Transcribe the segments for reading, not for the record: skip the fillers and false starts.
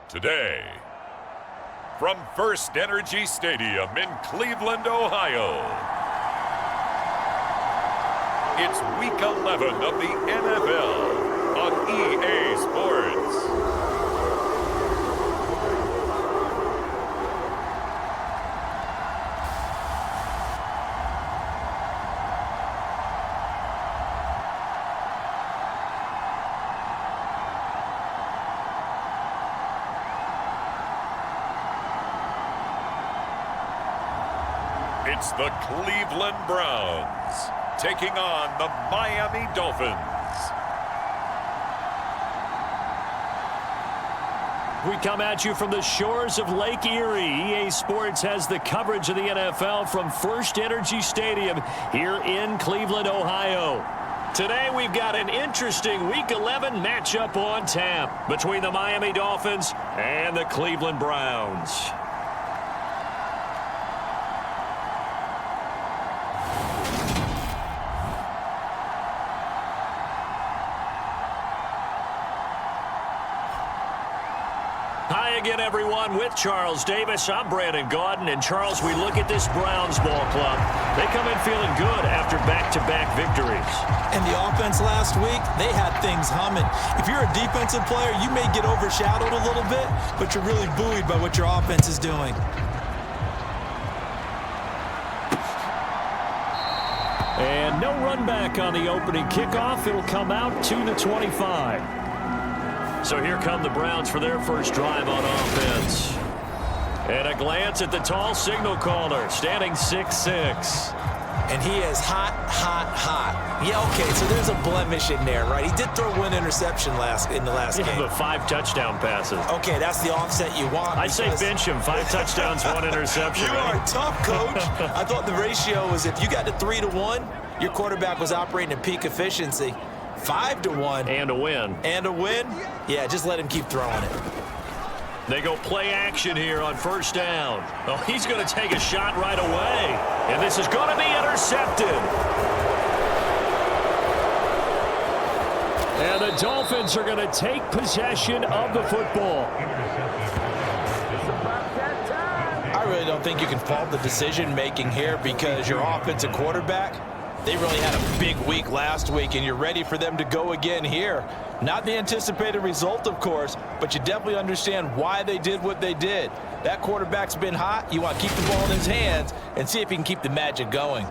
Today, from First Energy Stadium in Cleveland, Ohio, it's Week 11 of the NFL on EA Sports. It's the Cleveland Browns taking on the Miami Dolphins. We come at you from the shores of Lake Erie. EA Sports has the coverage of the NFL from First Energy Stadium here in Cleveland, Ohio. Today we've got an interesting Week 11 matchup on tap between the Miami Dolphins and the Cleveland Browns. Hi again, everyone. With Charles Davis, I'm Brandon Gaudin. And, Charles, we look at this Browns ball club. They come in feeling good after back-to-back victories. And the offense last week, they had things humming. If you're a defensive player, you may get overshadowed a little bit, but you're really buoyed by what your offense is doing. And no run back on the opening kickoff. It'll come out to the 25. So here come the Browns for their first drive on offense. And a glance at the tall signal caller, standing 6'6". And he is hot, hot, hot. Yeah, okay, so there's a blemish in there, right? He did throw one interception in the last game. But 5 touchdown passes. Okay, that's the offset you want. I say bench him. 5 touchdowns, 1 interception. You are tough, Coach. I thought the ratio was if you got to 3-to-1, your quarterback was operating at peak efficiency. 5-to-1. And a win. And a win? Yeah, just let him keep throwing it. They go play action here on first down. Oh, he's going to take a shot right away. And this is going to be intercepted. And the Dolphins are going to take possession of the football. I really don't think you can fault the decision-making here because your offensive quarterback, they really had a big week last week, and you're ready for them to go again here. Not the anticipated result, of course, but you definitely understand why they did what they did. That quarterback's been hot. You want to keep the ball in his hands and see if he can keep the magic going.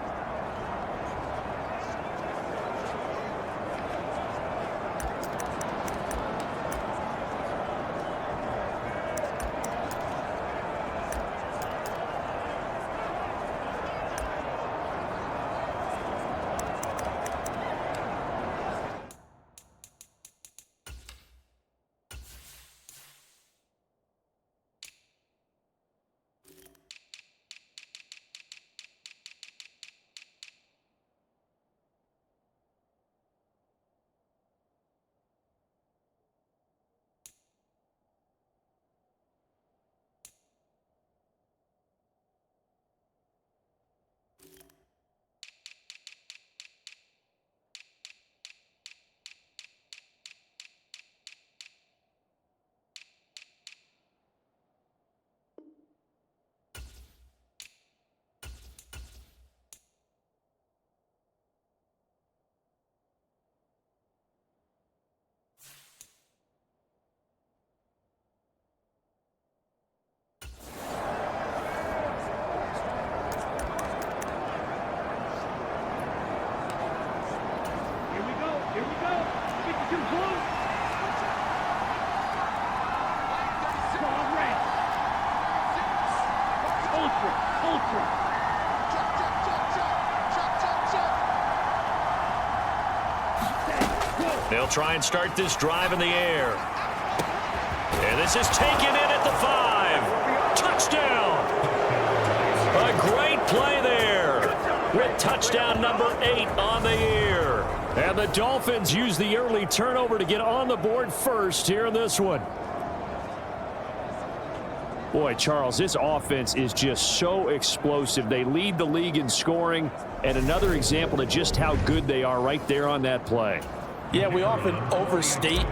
They'll try and start this drive in the air. And this is taken in at the 5. Touchdown! A great play there with touchdown number 8 on the year. And the Dolphins use the early turnover to get on the board first here in this one. Boy, Charles, this offense is just so explosive. They lead the league in scoring, and another example of just how good they are right there on that play. Yeah, we often overstate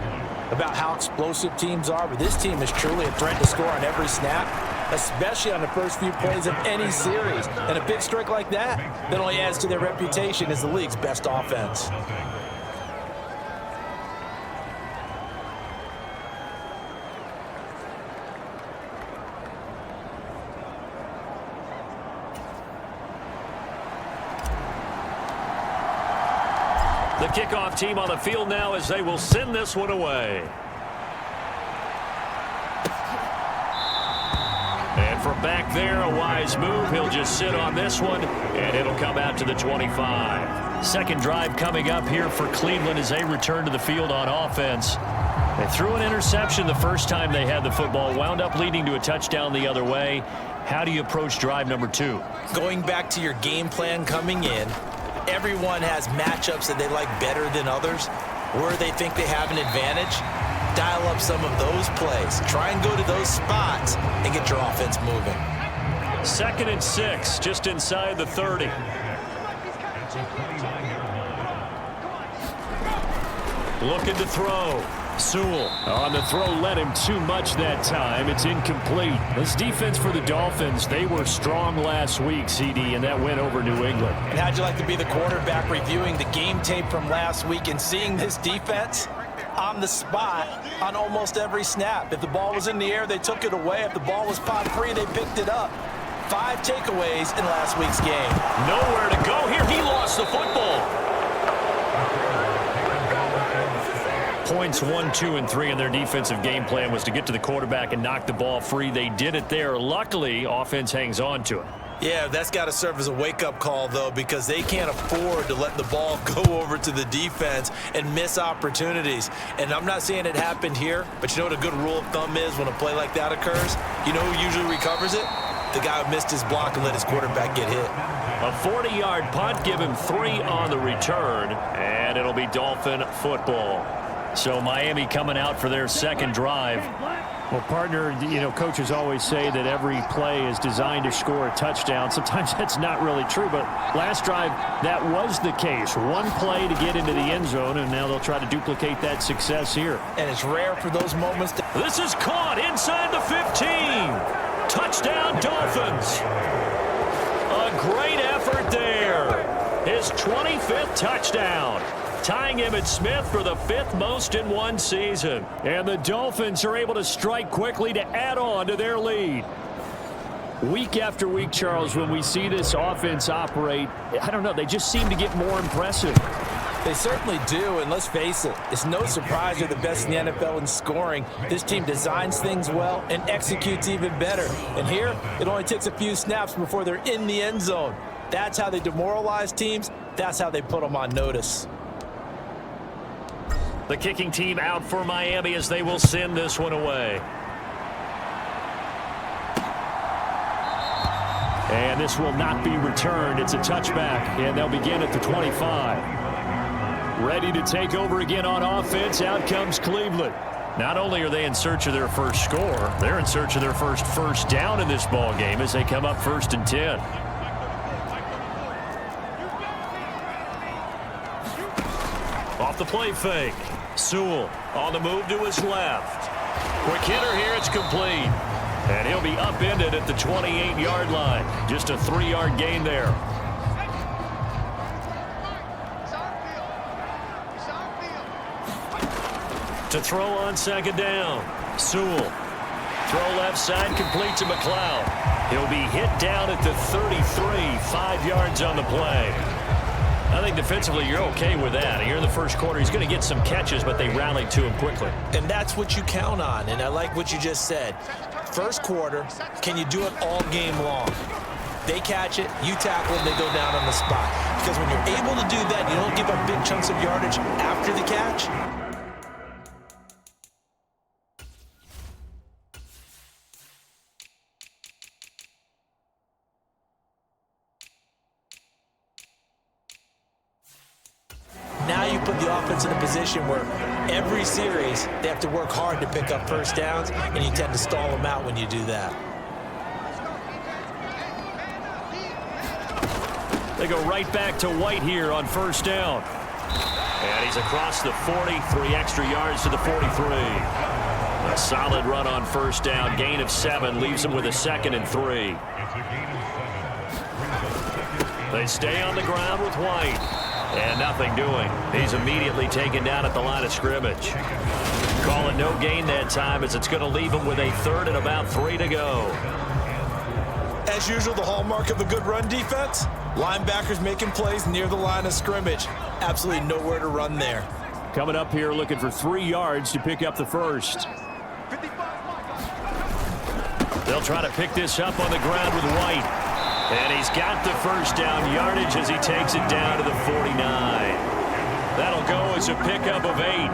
about how explosive teams are, but this team is truly a threat to score on every snap, especially on the first few plays of any series. And a big streak like that only adds to their reputation as the league's best offense. The kickoff team on the field now as they will send this one away. And from back there, a wise move. He'll just sit on this one, and it'll come out to the 25. Second drive coming up here for Cleveland as they return to the field on offense. They threw an interception the first time they had the football, wound up leading to a touchdown the other way. How do you approach drive number 2? Going back to your game plan coming in, everyone has matchups that they like better than others, where they think they have an advantage. Dial up some of those plays. Try and go to those spots and get your offense moving. 2nd and 6, just inside the 30. Looking to throw. Sewell on the throw, led him too much that time. It's incomplete. This defense for the Dolphins, they were strong last week, CD, and that went over New England. And how'd you like to be the quarterback reviewing the game tape from last week and seeing this defense on the spot on almost every snap? If the ball was in the air, they took it away. If the ball was pop free, they picked it up. 5 takeaways in last week's game. Nowhere to go here. He lost the football. Points 1, 2, and 3 in their defensive game plan was to get to the quarterback and knock the ball free. They did it there. Luckily, offense hangs on to it. Yeah, that's got to serve as a wake-up call, though, because they can't afford to let the ball go over to the defense and miss opportunities. And I'm not saying it happened here, but you know what a good rule of thumb is when a play like that occurs? You know who usually recovers it? The guy who missed his block and let his quarterback get hit. A 40-yard punt, give him 3 on the return, and it'll be Dolphin football. So Miami coming out for their second drive. Well, partner, you know, coaches always say that every play is designed to score a touchdown. Sometimes that's not really true, but last drive, that was the case. One play to get into the end zone, and now they'll try to duplicate that success here. And it's rare for those moments to... This is caught inside the 15. Touchdown, Dolphins. A great effort there. His 25th touchdown. Tying Emmitt Smith for the 5th most in one season. And the Dolphins are able to strike quickly to add on to their lead. Week after week, Charles, when we see this offense operate, I don't know, they just seem to get more impressive. They certainly do, and let's face it, it's no surprise they're the best in the NFL in scoring. This team designs things well and executes even better. And here, it only takes a few snaps before they're in the end zone. That's how they demoralize teams. That's how they put them on notice. The kicking team out for Miami as they will send this one away. And this will not be returned. It's a touchback, and they'll begin at the 25. Ready to take over again on offense. Out comes Cleveland. Not only are they in search of their first score, they're in search of their first down in this ball game as they come up 1st and 10. Off the play fake. Sewell on the move to his left. Quick hitter here, it's complete. And he'll be upended at the 28-yard line. Just a 3-yard gain there. To throw on 2nd down. Sewell. Throw left side, complete to McLeod. He'll be hit down at the 33, 5 yards on the play. I think defensively you're okay with that. Here in the first quarter, he's going to get some catches, but they rallied to him quickly. And that's what you count on, and I like what you just said. First quarter, can you do it all game long? They catch it, you tackle it, they go down on the spot. Because when you're able to do that, you don't give up big chunks of yardage after the catch. Now you put the offense in a position where every series they have to work hard to pick up first downs, and you tend to stall them out when you do that. They go right back to White here on 1st down. And he's across the 40, 3 extra yards to the 43. A solid run on first down. Gain of 7 leaves him with a 2nd and 3. They stay on the ground with White. And nothing doing. He's immediately taken down at the line of scrimmage. Call it no gain that time as it's going to leave him with a 3rd and about 3 to go. As usual, the hallmark of a good run defense, linebackers making plays near the line of scrimmage. Absolutely nowhere to run there. Coming up here looking for 3 yards to pick up the first. They'll try to pick this up on the ground with White. And he's got the first down yardage as he takes it down to the 49. That'll go as a pickup of 8.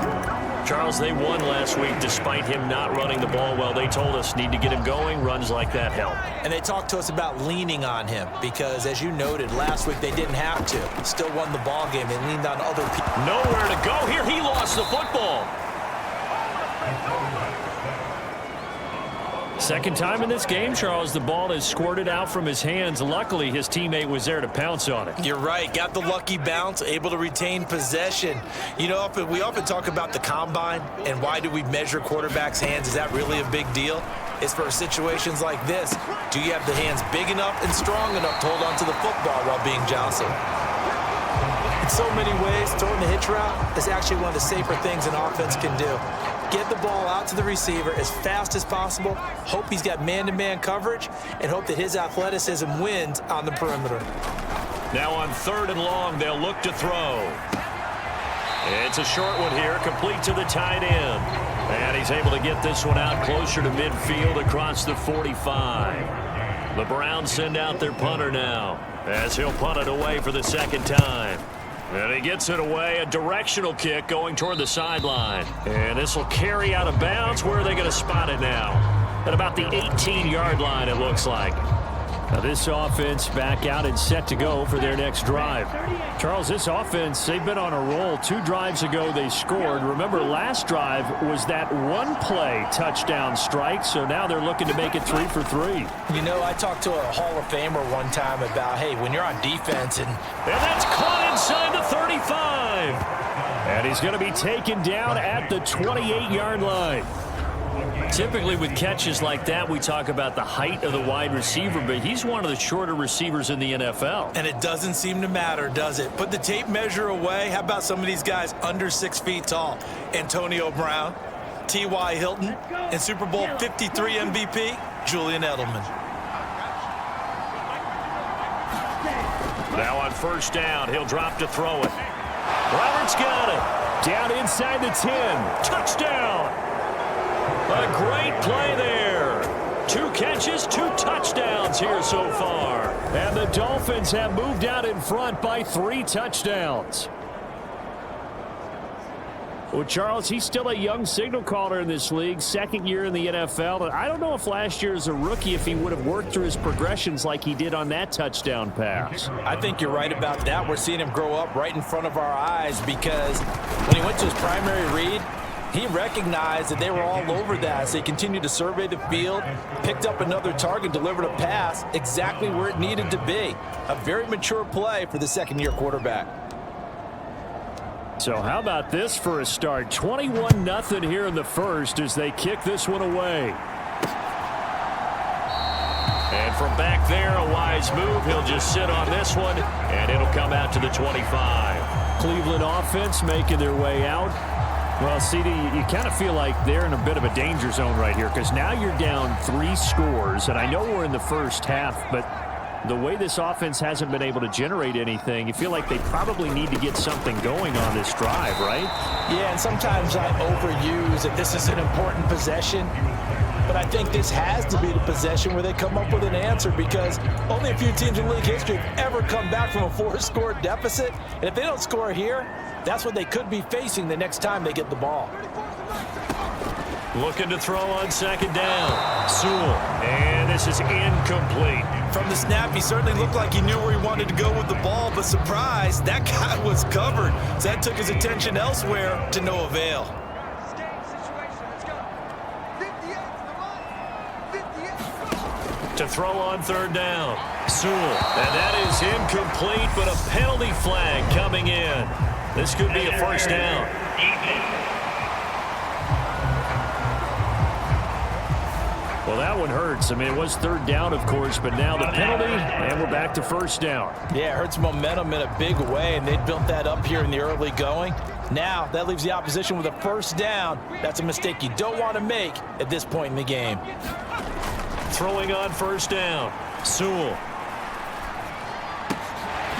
Charles, they won last week despite him not running the ball well. They told us need to get him going. Runs like that help. And they talked to us about leaning on him because, as you noted, last week they didn't have to. Still won the ball game. They leaned on other people. Nowhere to go here. He lost the football. Second time in this game, Charles, the ball has squirted out from his hands. Luckily, his teammate was there to pounce on it. You're right. Got the lucky bounce, able to retain possession. You know, we often talk about the combine and why do we measure quarterbacks' hands? Is that really a big deal? It's for situations like this. Do you have the hands big enough and strong enough to hold on to the football while being jostled? In so many ways, throwing the hitch route is actually one of the safer things an offense can do. Get the ball out to the receiver as fast as possible, hope he's got man-to-man coverage, and hope that his athleticism wins on the perimeter. Now on 3rd and long, they'll look to throw. It's a short one here, complete to the tight end. And he's able to get this one out closer to midfield across the 45. The Browns send out their punter now, as he'll punt it away for the 2nd time. And he gets it away, a directional kick going toward the sideline. And this will carry out of bounds. Where are they going to spot it now? At about the 18-yard line, it looks like. Now this offense back out and set to go for their next drive. Charles, this offense, they've been on a roll. 2 drives ago they scored. Remember, last drive was that 1-play touchdown strike, so now they're looking to make it 3 for 3. You know, I talked to a Hall of Famer one time about, hey, when you're on defense and that's caught inside the 35. And he's going to be taken down at the 28-yard line. Typically with catches like that, we talk about the height of the wide receiver, but he's one of the shorter receivers in the NFL. And it doesn't seem to matter, does it? Put the tape measure away. How about some of these guys under 6 feet tall? Antonio Brown, T.Y. Hilton, and Super Bowl 53 MVP, Julian Edelman. Now on first down, he'll drop to throw it. Roberts got it. Down inside the 10. Touchdown. A great play there. 2 catches, 2 touchdowns here so far. And the Dolphins have moved out in front by 3 touchdowns. Well, Charles, he's still a young signal caller in this league, 2nd year in the NFL. And I don't know if last year as a rookie, if he would have worked through his progressions like he did on that touchdown pass. I think you're right about that. We're seeing him grow up right in front of our eyes because when he went to his primary read, he recognized that they were all over that, so he continued to survey the field, picked up another target, delivered a pass exactly where it needed to be. A very mature play for the 2nd-year quarterback. So how about this for a start? 21-0 here in the first as they kick this one away. And from back there, a wise move. He'll just sit on this one, and it'll come out to the 25. Cleveland offense making their way out. Well, CD, you kind of feel like they're in a bit of a danger zone right here because now you're down 3 scores, and I know we're in the first half, but the way this offense hasn't been able to generate anything, you feel like they probably need to get something going on this drive, right? Yeah, and sometimes I overuse that this is an important possession, but I think this has to be the possession where they come up with an answer because only a few teams in league history have ever come back from a 4-score deficit, and if they don't score here, that's what they could be facing the next time they get the ball. Looking to throw on 2nd down. Sewell. And this is incomplete. From the snap, he certainly looked like he knew where he wanted to go with the ball, but surprise, that guy was covered. So that took his attention elsewhere to no avail. To throw on 3rd down. Sewell. And that is incomplete, but a penalty flag coming in. This could be a first down. Well, that one hurts. I mean, it was third down, of course, but now the penalty, and we're back to first down. Yeah, it hurts momentum in a big way, and they built that up here in the early going. Now, that leaves the opposition with a first down. That's a mistake you don't want to make at this point in the game. Throwing on first down, Sewell.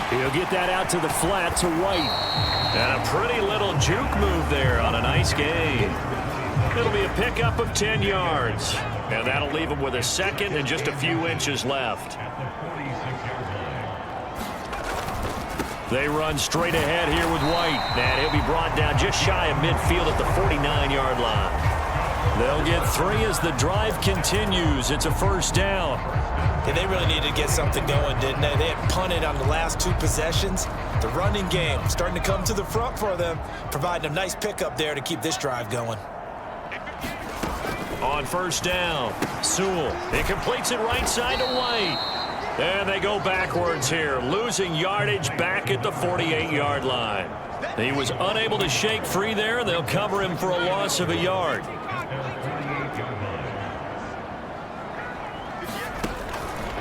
He'll get that out to the flat to White. And a pretty little juke move there on a nice gain. It'll be a pickup of 10 yards. And that'll leave him with a second and just a few inches left. They run straight ahead here with White. And he'll be brought down just shy of midfield at the 49-yard line. They'll get 3 as the drive continues. It's a first down. Yeah, they really needed to get something going, didn't they? They had punted on the last 2 possessions. The running game starting to come to the front for them, providing a nice pickup there to keep this drive going. On first down, Sewell. He completes it right side to White. And they go backwards here, losing yardage back at the 48-yard line. He was unable to shake free there. They'll cover him for a loss of a yard.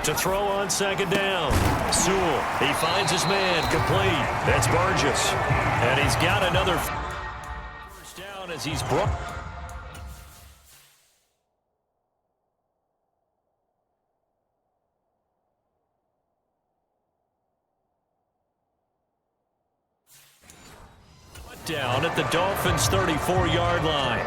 To throw on second down, Sewell. He finds his man, complete. That's Burgess. And he's got another first down as he's brought. Down at the Dolphins' 34-yard line.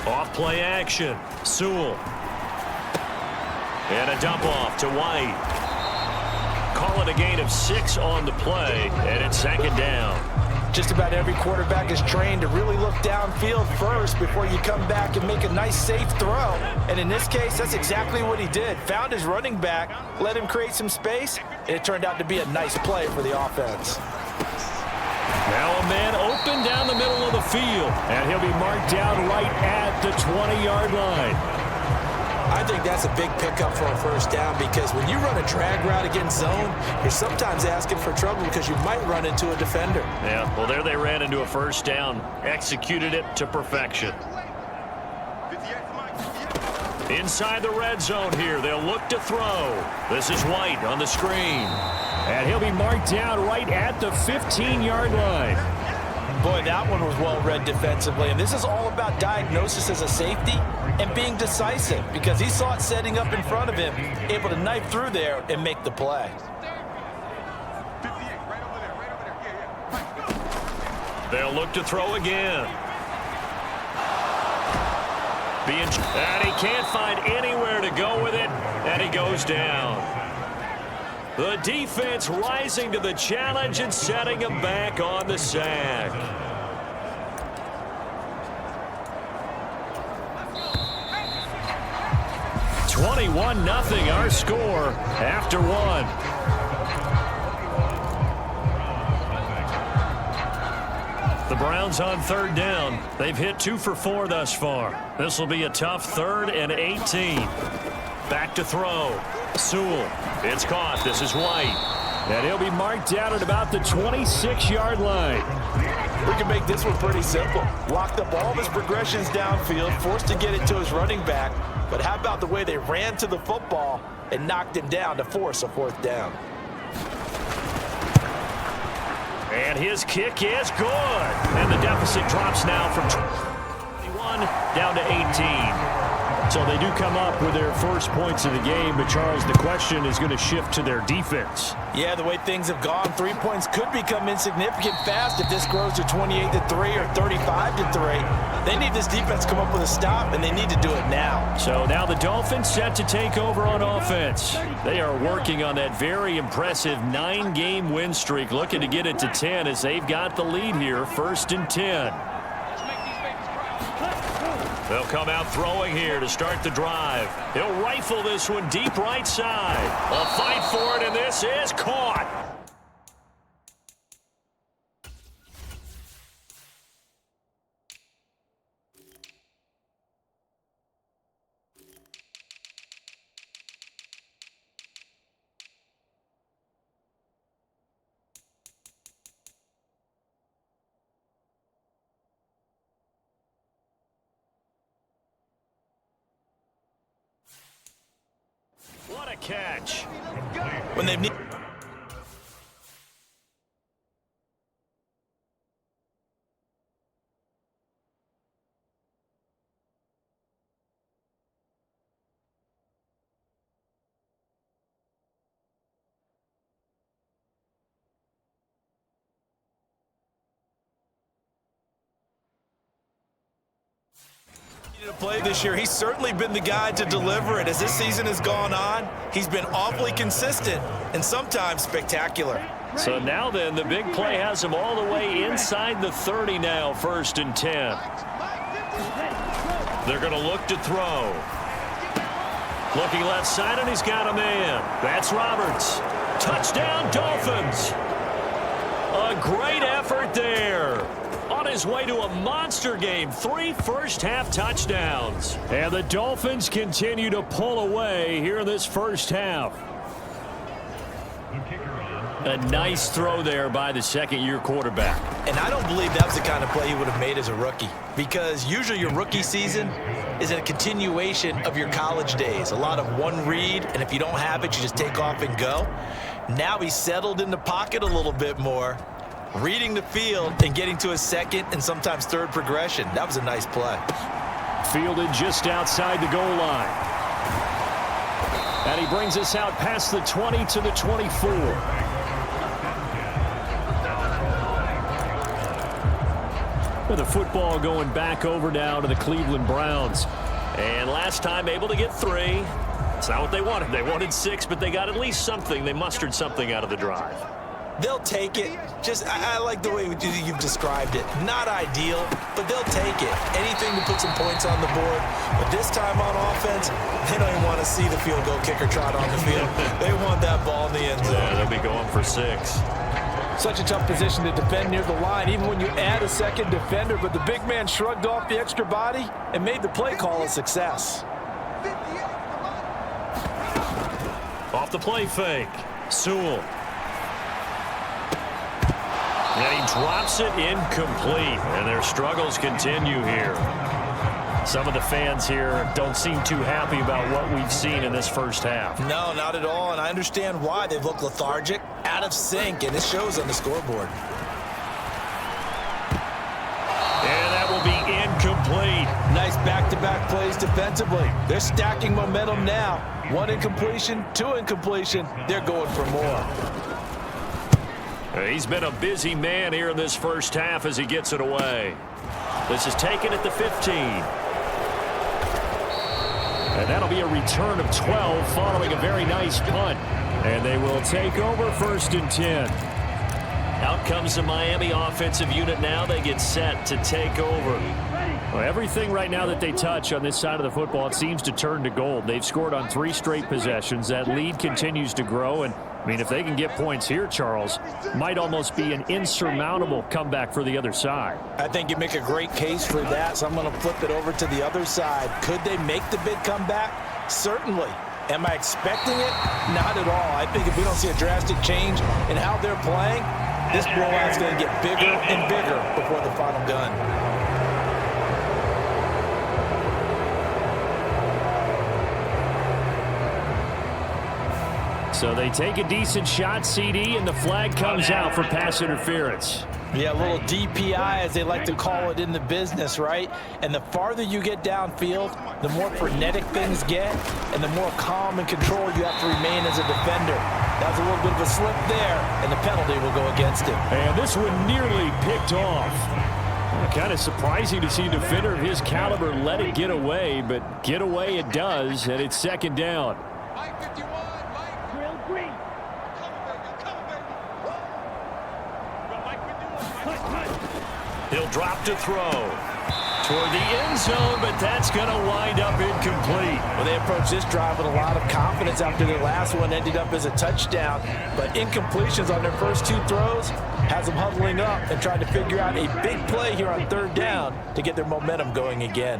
Off play action, Sewell. And a dump off to White. Call it a gain of 6 on the play, and it's second down. Just about every quarterback is trained to really look downfield first before you come back and make a nice, safe throw. And in this case, that's exactly what he did. Found his running back, let him create some space, and it turned out to be a nice play for the offense. Now a man open down the middle of the field, and he'll be marked down right at the 20-yard line. I think that's a big pickup for a first down because when you run a drag route against zone, you're sometimes asking for trouble because you might run into a defender. Yeah, well, there they ran into a first down, executed it to perfection. Inside the red zone here, they'll look to throw. This is White on the screen. And he'll be marked down right at the 15-yard line. Boy, that one was well read defensively, and this is all about diagnosis as a safety and being decisive because he saw it setting up in front of him, able to knife through there and make the play. They'll look to throw again. And he can't find anywhere to go with it, and he goes down. The defense rising to the challenge and setting him back on the sack. $21-0 our score after 1. The Browns on third down. They've hit 2 for 4 thus far. This will be a tough 3rd and 18. Back to throw. Sewell. It's caught. This is White. And he'll be marked down at about the 26-yard line. We can make this one pretty simple. Locked up all of his progressions downfield, forced to get it to his running back. But how about the way they ran to the football and knocked him down to force a 4th down? And his kick is good. And the deficit drops now from 21 down to 18. So they do come up with their first points of the game, but Charles, the question is going to shift to their defense. Yeah, the way things have gone, 3 points could become insignificant fast if this grows to 28-3 or 35-3. They need this defense to come up with a stop, and they need to do it now. So now the Dolphins set to take over on offense. They are working on that very impressive 9-game win streak, looking to get it to 10 as they've got the lead here, 1st and 10. They'll come out throwing here to start the drive. He'll rifle this one deep right side. A fight for it, and this is caught. a catch. When they need... to play this year, he's certainly been the guy to deliver it. As this season has gone on, he's been awfully consistent and sometimes spectacular. So now then, the big play has him all the way inside the 30 now, 1st and 10. They're going to look to throw. Looking left side, and he's got a man. That's Roberts. Touchdown, Dolphins. A great effort there. On his way to a monster game, 3 first-half touchdowns. And the Dolphins continue to pull away here in this first half. A nice throw there by the second-year quarterback. And I don't believe that was the kind of play he would have made as a rookie, because usually your rookie season is a continuation of your college days. A lot of one read, and if you don't have it, you just take off and go. Now he's settled in the pocket a little bit more, reading the field and getting to a second and sometimes third progression. That was a nice play. Fielded just outside the goal line. And he brings us out past the 20 to the 24. With the football going back over now to the Cleveland Browns. And last time able to get 3. It's not what they wanted. They wanted 6, but they got at least something. They mustered something out of the drive. They'll take it. I like the way you've described it. Not ideal, but they'll take it. Anything to put some points on the board. But this time on offense, they don't even want to see the field goal kicker trot on the field. They want that ball in the end zone. Yeah, they'll be going for 6. Such a tough position to defend near the line, even when you add a second defender. But the big man shrugged off the extra body and made the play call a success. Off the play fake. Sewell. And he drops it incomplete. And their struggles continue here. Some of the fans here don't seem too happy about what we've seen in this first half. No, not at all, and I understand why. They've looked lethargic, out of sync, and it shows on the scoreboard. And that will be incomplete. Nice back-to-back plays defensively. They're stacking momentum now. 1 incompletion, 2 incompletion. They're going for more. He's been a busy man here in this first half as he gets it away. This is taken at the 15. And that'll be a return of 12 following a very nice punt. And they will take over 1st and 10. Out comes the Miami offensive unit now. They get set to take over. Well, everything right now that they touch on this side of the football, it seems to turn to gold. They've scored on 3 straight possessions. That lead continues to grow. And, I mean, if they can get points here, Charles, might almost be an insurmountable comeback for the other side. I think you make a great case for that, so I'm going to flip it over to the other side. Could they make the big comeback? Certainly. Am I expecting it? Not at all. I think if we don't see a drastic change in how they're playing, this blowout's going to get bigger and bigger before the final gun. So they take a decent shot, CD, and the flag comes out for pass interference. Yeah, a little DPI, as they like to call it in the business, right? And the farther you get downfield, the more frenetic things get, and the more calm and control you have to remain as a defender. That was a little bit of a slip there, and the penalty will go against him. And this one nearly picked off. Kind of surprising to see a defender of his caliber let it get away, but get away it does, and it's 2nd down. He'll drop to throw toward the end zone, but that's going to wind up incomplete. Well, they approached this drive with a lot of confidence after their last one ended up as a touchdown. But incompletions on their first 2 throws has them huddling up and trying to figure out a big play here on 3rd down to get their momentum going again.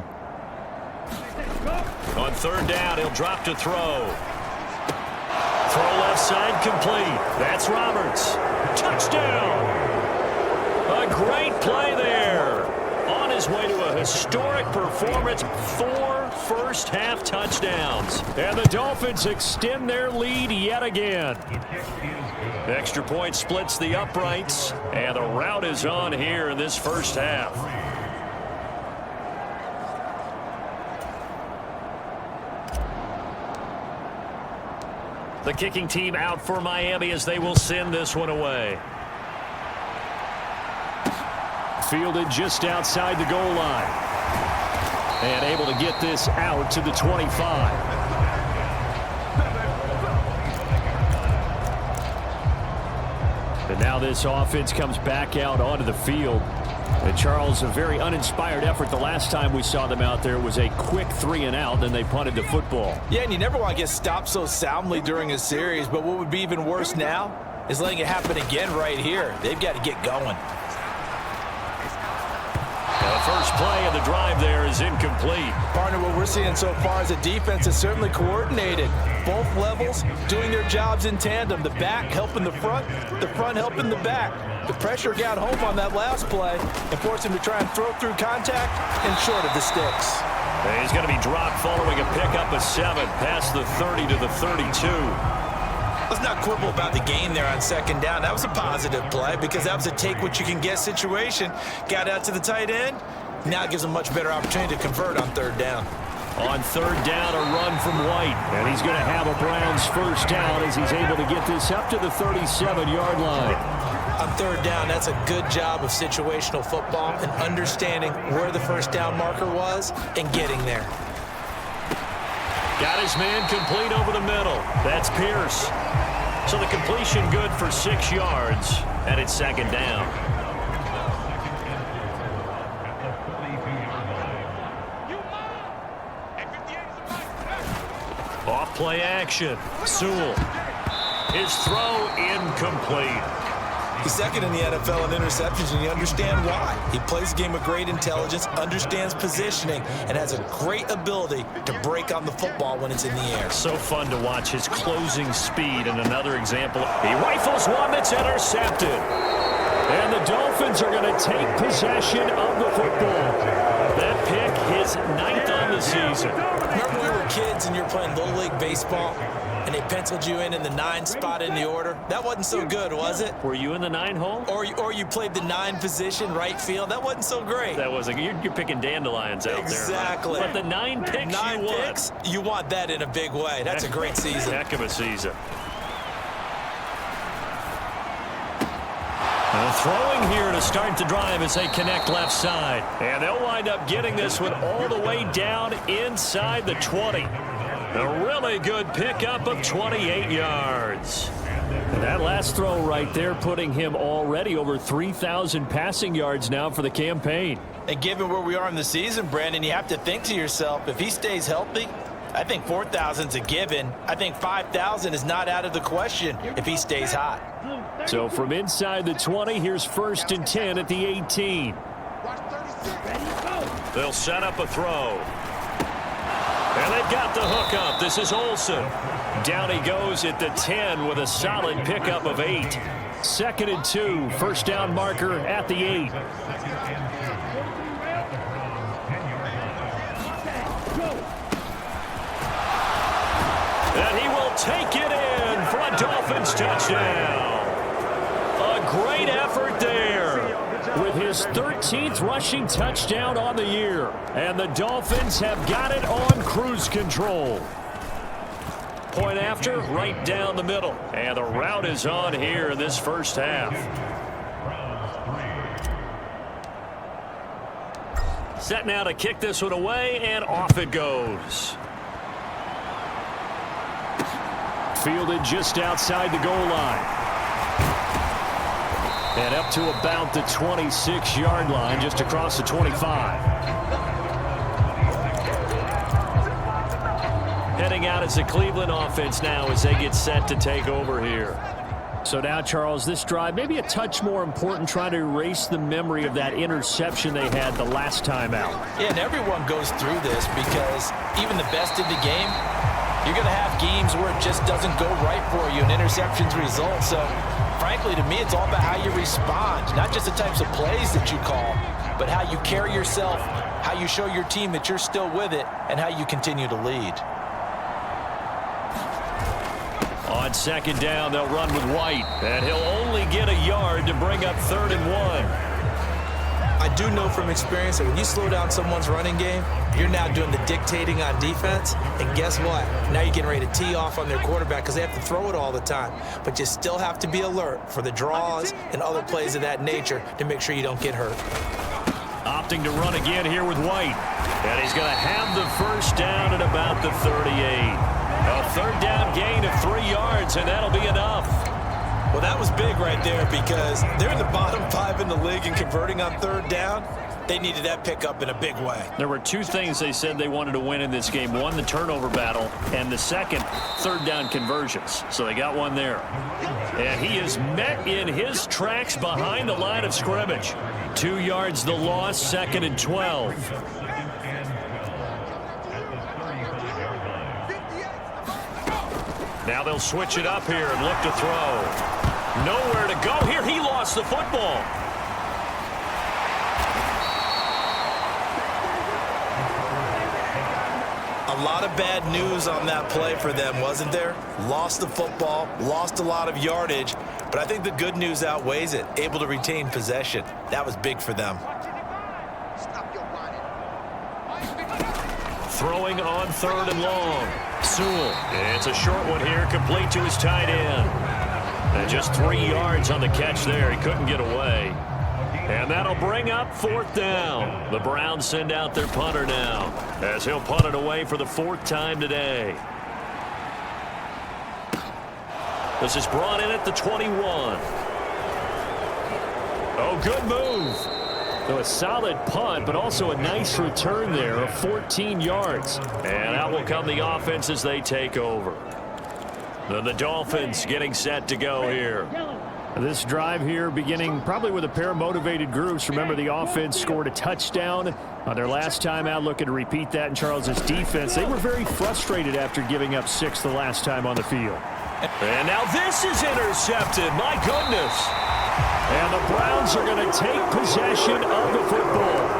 On 3rd down, he'll drop to throw. Throw left side complete. That's Roberts. Touchdown. A great play there. On his way to a historic performance, 4 first-half touchdowns. And the Dolphins extend their lead yet again. Extra point splits the uprights, and the rout is on here in this first half. The kicking team out for Miami as they will send this one away. Fielded just outside the goal line. And able to get this out to the 25. And now this offense comes back out onto the field. And Charles, a very uninspired effort. The last time we saw them out there was a quick 3 and out, then they punted the football. Yeah, and you never want to get stopped so soundly during a series, but what would be even worse now is letting it happen again right here. They've got to get going. The first play of the drive there is incomplete. Partner, what we're seeing so far is the defense is certainly coordinated. Both levels doing their jobs in tandem. The back helping the front helping the back. The pressure got home on that last play and forced him to try and throw through contact and short of the sticks. And he's going to be dropped following a pickup of 7 past the 30 to the 32. Let's not quibble about the gain there on second down. That was a positive play because that was a take-what-you-can-get situation. Got out to the tight end. Now it gives him a much better opportunity to convert on third down. On third down, a run from White. And he's going to have a Browns first down as he's able to get this up to the 37-yard line. On third down, that's a good job of situational football and understanding where the first down marker was and getting there. Got his man complete over the middle. That's Pierce. So the completion good for 6 yards, and it's second down. Off play action. Sewell. His throw incomplete. He's second in the NFL in interceptions, and you understand why. He plays the game with great intelligence, understands positioning, and has a great ability to break on the football when it's in the air. So fun to watch his closing speed. And another example, he rifles one that's intercepted. And the Dolphins are going to take possession of the football. That pick, his 9th on the season. Remember we were kids and you were playing Little League Baseball, and they penciled you in the 9 spot in the order? That wasn't so good, was it? Were you in the 9 hole? Or you played the 9 position, right field? That wasn't so great. That wasn't. You're picking dandelions out exactly. there. Right? But the 9 picks 9 you picks, you want that in a big way. That's a great season. Heck of a season. Throwing here to start the drive as they connect left side. And they'll wind up getting this one all the way down inside the 20. A really good pickup of 28 yards. And that last throw right there putting him already over 3,000 passing yards now for the campaign. And given where we are in the season, Brandon, you have to think to yourself, if he stays healthy, I think 4,000's a given. I think 5,000 is not out of the question if he stays hot. So from inside the 20, here's 1st and 10 at the 18. They'll set up a throw. And they've got the hook up. This is Olsen. Down he goes at the 10 with a solid pickup of 8. 2nd and 2, first down marker at the 8. And he will take it in for a Dolphins touchdown. A great effort there. With his 13th rushing touchdown on the year. And the Dolphins have got it on cruise control. Point after, right down the middle. And the route is on here in this first half. Set now to kick this one away, and off it goes. Fielded just outside the goal line. And up to about the 26-yard line, just across the 25. Heading out as the Cleveland offense now as they get set to take over here. So now, Charles, this drive maybe a touch more important, trying to erase the memory of that interception they had the last time out. Yeah, and everyone goes through this because even the best in the game, you're going to have games where it just doesn't go right for you and interceptions result. So, frankly, to me, it's all about how you respond, not just the types of plays that you call. but how you carry yourself, how you show your team that you're still with it, and how you continue to lead. On second down, they'll run with White, and he'll only get a yard to bring up 3rd and 1. I do know from experience that when you slow down someone's running game, you're now doing the dictating on defense, and guess what? Now you're getting ready to tee off on their quarterback because they have to throw it all the time. But you still have to be alert for the draws and other plays of that nature to make sure you don't get hurt. Opting to run again here with White, and he's going to have the first down at about the 38. A 3rd down gain of 3 yards, and that'll be enough. Well, that was big right there because they're in the bottom 5 in the league and converting on 3rd down. They needed that pickup in a big way. There were 2 things they said they wanted to win in this game. One, the turnover battle, and the second, 3rd down conversions. So they got one there. And he is met in his tracks behind the line of scrimmage. 2 yards the loss, 2nd and 12. Now they'll switch it up here and look to throw. Nowhere to go here. He lost the football. A lot of bad news on that play for them, wasn't there? Lost the football, lost a lot of yardage, but I think the good news outweighs it. Able to retain possession. That was big for them. Throwing on 3rd and long. Sewell. It's a short one here, complete to his tight end. And just 3 yards on the catch there. He couldn't get away. And that'll bring up 4th down. The Browns send out their punter now, as he'll punt it away for the 4th time today. This is brought in at the 21. Oh, good move. So a solid punt, but also a nice return there of 14 yards. And out will come the offense as they take over. Then the Dolphins getting set to go here. This drive here beginning probably with a pair of motivated groups. Remember, the offense scored a touchdown on their last time out, looking to repeat that in Charles's defense. They were very frustrated after giving up 6 the last time on the field. And now this is intercepted. My goodness. And the Browns are going to take possession of the football.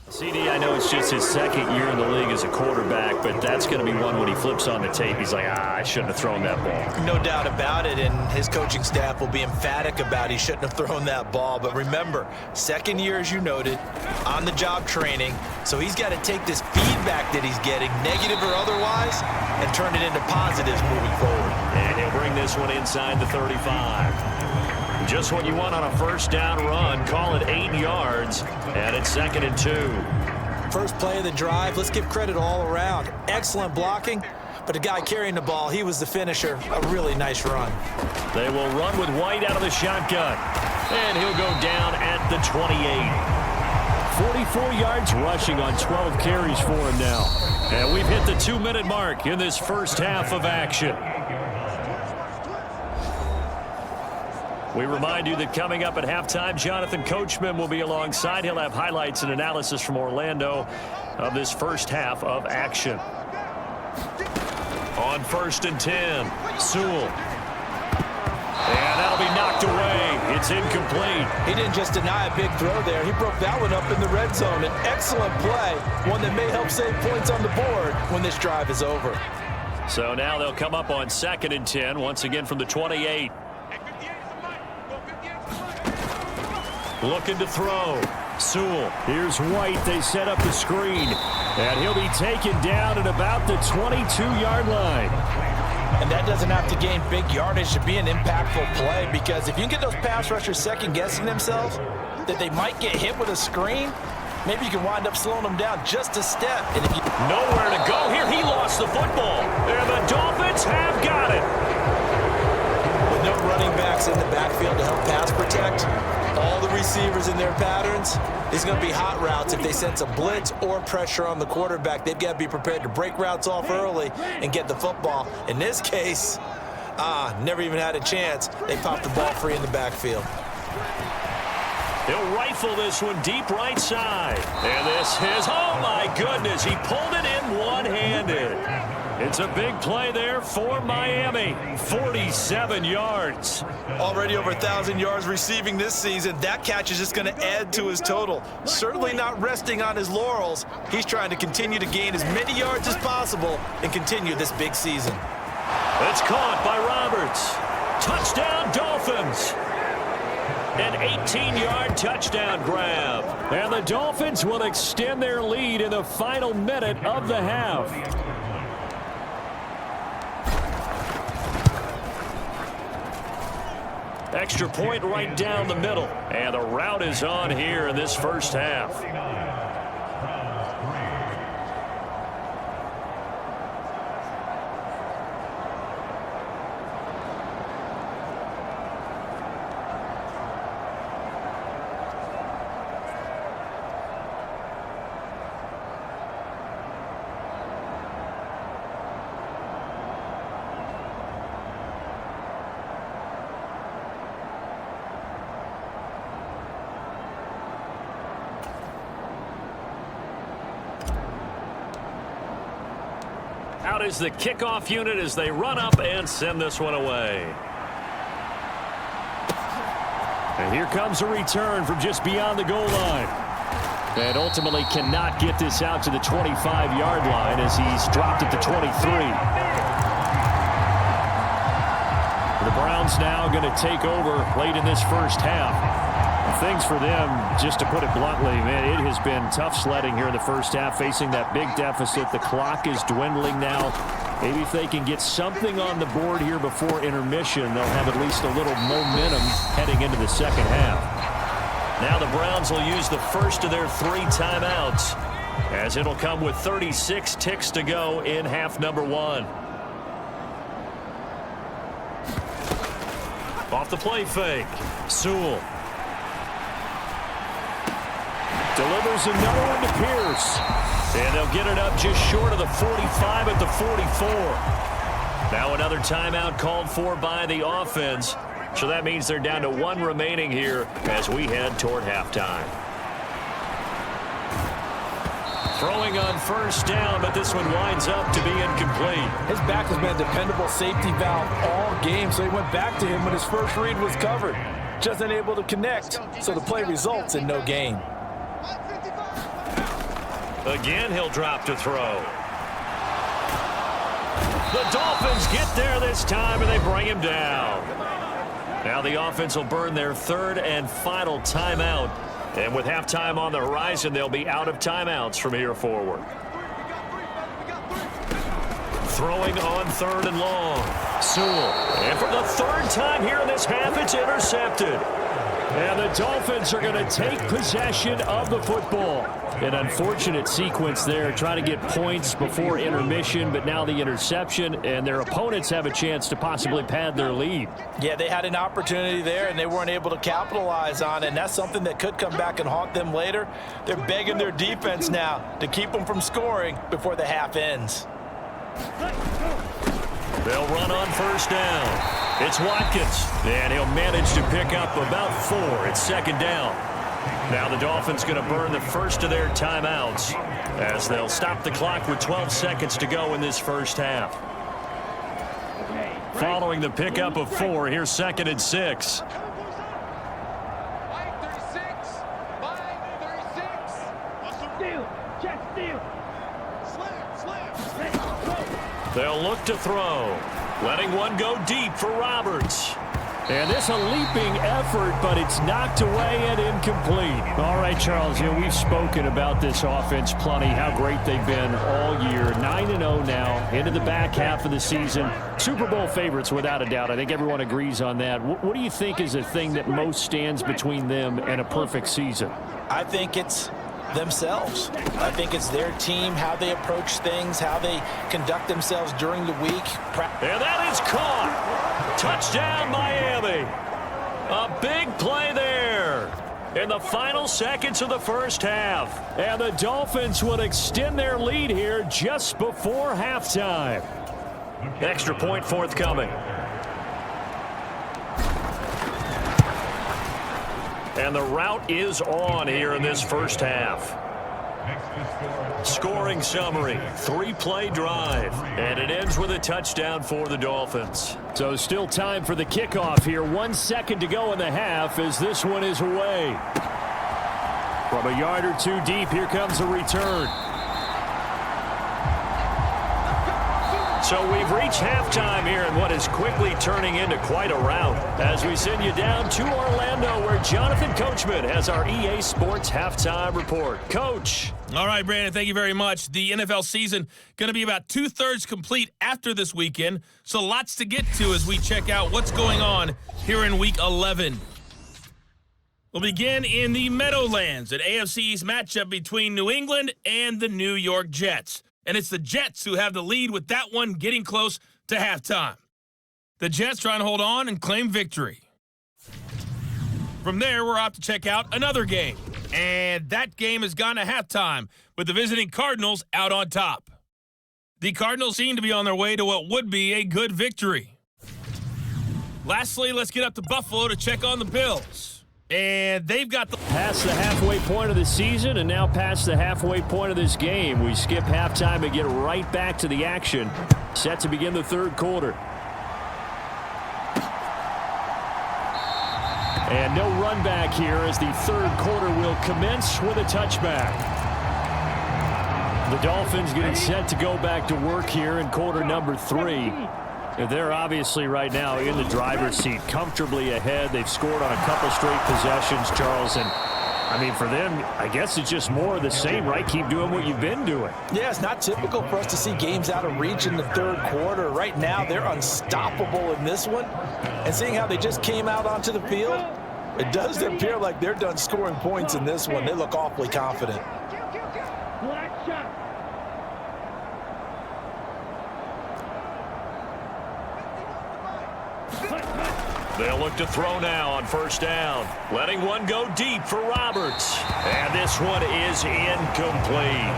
CD, I know it's just his 2nd year in the league as a quarterback, but that's going to be one when he flips on the tape. He's like, I shouldn't have thrown that ball. No doubt about it, and his coaching staff will be emphatic about he shouldn't have thrown that ball. But remember, 2nd year, as you noted, on-the-job training, so he's got to take this feedback that he's getting, negative or otherwise, and turn it into positives moving forward. And he'll bring this one inside the 35. Just what you want on a 1st down run. Call it 8 yards, and it's 2nd and 2. First play of the drive, let's give credit all around. Excellent blocking, but the guy carrying the ball, he was the finisher. A really nice run. They will run with White out of the shotgun, and he'll go down at the 28. 44 yards rushing on 12 carries for him now. And we've hit the 2-minute mark in this first half of action. We remind you that coming up at halftime, Jonathan Coachman will be alongside. He'll have highlights and analysis from Orlando of this first half of action. On 1st and 10, Sewell. And that'll be knocked away. It's incomplete. He didn't just deny a big throw there. He broke that one up in the red zone. An excellent play, one that may help save points on the board when this drive is over. So now they'll come up on 2nd and 10, once again from the 28. Looking to throw. Sewell. Here's White. They set up the screen. And he'll be taken down at about the 22-yard line. And that doesn't have to gain big yardage to be an impactful play, because if you can get those pass rushers second-guessing themselves, that they might get hit with a screen, maybe you can wind up slowing them down just a step. And if you nowhere to go here, he lost the football. And the Dolphins have got it. With no running backs in the backfield to help pass protect, all the receivers in their patterns, there's going to be hot routes. If they sense a blitz or pressure on the quarterback, they've got to be prepared to break routes off early and get the football. In this case, never even had a chance. They popped the ball free in the backfield. He'll rifle this one deep right side. And this is, oh my goodness, he pulled it in one-handed. It's a big play there for Miami. 47 yards. Already over 1,000 yards receiving this season. That catch is just going to add to his total. Certainly not resting on his laurels. He's trying to continue to gain as many yards as possible and continue this big season. It's caught by Roberts. Touchdown, Dolphins. An 18-yard touchdown grab. And the Dolphins will extend their lead in the final minute of the half. Extra point right down the middle. And the route is on here in this first half. Out is the kickoff unit as they run up and send this one away. And here comes a return from just beyond the goal line. And ultimately cannot get this out to the 25-yard line as he's dropped at the 23. The Browns now going to take over late in this first half. Things for them, just to put it bluntly, man, it has been tough sledding here in the first half, facing that big deficit. The clock is dwindling now. Maybe if they can get something on the board here before intermission, they'll have at least a little momentum heading into the second half. Now the Browns will use the first of their 3 timeouts, as it'll come with 36 ticks to go in half number 1. Off the play fake, Sewell. Delivers another one to Pierce. And they'll get it up just short of the 45 at the 44. Now another timeout called for by the offense. So that means they're down to 1 remaining here as we head toward halftime. Throwing on first down, but this one winds up to be incomplete. His back has been a dependable safety valve all game, so he went back to him when his first read was covered. Just unable to connect, so the play results in no gain. Again, he'll drop to throw. The Dolphins get there this time, and they bring him down. Now the offense will burn their 3rd and final timeout. And with halftime on the horizon, they'll be out of timeouts from here forward. Throwing on 3rd and long. Sewell. And for the 3rd time here in this half, it's intercepted. And the Dolphins are going to take possession of the football. An unfortunate sequence there, trying to get points before intermission, but now the interception, and their opponents have a chance to possibly pad their lead. Yeah, they had an opportunity there, and they weren't able to capitalize on it, and that's something that could come back and haunt them later. They're begging their defense now to keep them from scoring before the half ends. They'll run on first down. It's Watkins, and he'll manage to pick up about 4. It's 2nd down. Now the Dolphins going to burn the first of their timeouts as they'll stop the clock with 12 seconds to go in this first half. Following the pickup of 4, here's 2nd and 6. They'll look to throw. Letting one go deep for Roberts. And this a leaping effort, but it's knocked away and incomplete. All right, Charles, we've spoken about this offense plenty, how great they've been all year. 9-0 now, into the back half of the season. Super Bowl favorites, without a doubt. I think everyone agrees on that. What do you think is the thing that most stands between them and a perfect season? I think it's themselves. I think it's their team, how they approach things, how they conduct themselves during the week. And that is caught. Touchdown, Miami. A big play there in the final seconds of the first half. And the Dolphins will extend their lead here just before halftime. Extra point forthcoming. And the route is on here in this first half. Scoring summary, 3-play drive, and it ends with a touchdown for the Dolphins. So still time for the kickoff here. 1 second to go in the half as this one is away. From a yard or two deep, here comes the return. So we've reached halftime here in what is quickly turning into quite a rout as we send you down to Orlando where Jonathan Coachman has our EA Sports Halftime Report. Coach. All right, Brandon, thank you very much. The NFL season going to be about 2/3 complete after this weekend, so lots to get to as we check out what's going on here in Week 11. We'll begin in the Meadowlands, an AFC East matchup between New England and the New York Jets. And it's the Jets who have the lead with that one getting close to halftime. The Jets trying to hold on and claim victory. From there, we're off to check out another game. And that game has gone to halftime with the visiting Cardinals out on top. The Cardinals seem to be on their way to what would be a good victory. Lastly, let's get up to Buffalo to check on the Bills. And they've got the past the halfway point of the season and now past the halfway point of this game. We skip halftime and get right back to the action. Set to begin the third quarter. And no run back here as the third quarter will commence with a touchback. The Dolphins getting set to go back to work here in quarter number 3. They're obviously right now in the driver's seat, comfortably ahead. They've scored on a couple straight possessions, Charles. And, I mean, for them, I guess it's just more of the same, right? Keep doing what you've been doing. Yeah, it's not typical for us to see games out of reach in the third quarter. Right now, they're unstoppable in this one. And seeing how they just came out onto the field, it does appear like they're done scoring points in this one. They look awfully confident. They'll look to throw now on first down. Letting one go deep for Roberts. And this one is incomplete.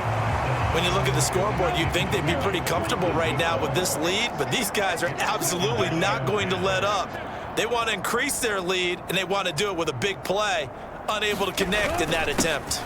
When you look at the scoreboard, you'd think they'd be pretty comfortable right now with this lead, but these guys are absolutely not going to let up. They want to increase their lead, and they want to do it with a big play. Unable to connect in that attempt.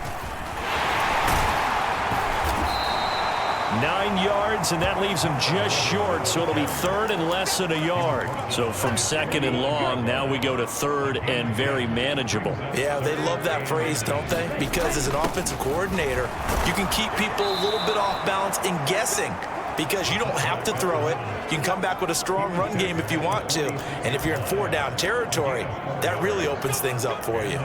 9 yards, and that leaves them just short, so it'll be third and less than a yard. So from second and long, now we go to third and very manageable. Yeah, they love that phrase, don't they? Because as an offensive coordinator, you can keep people a little bit off balance and guessing because you don't have to throw it. You can come back with a strong run game if you want to. And if you're in 4-down territory, that really opens things up for you.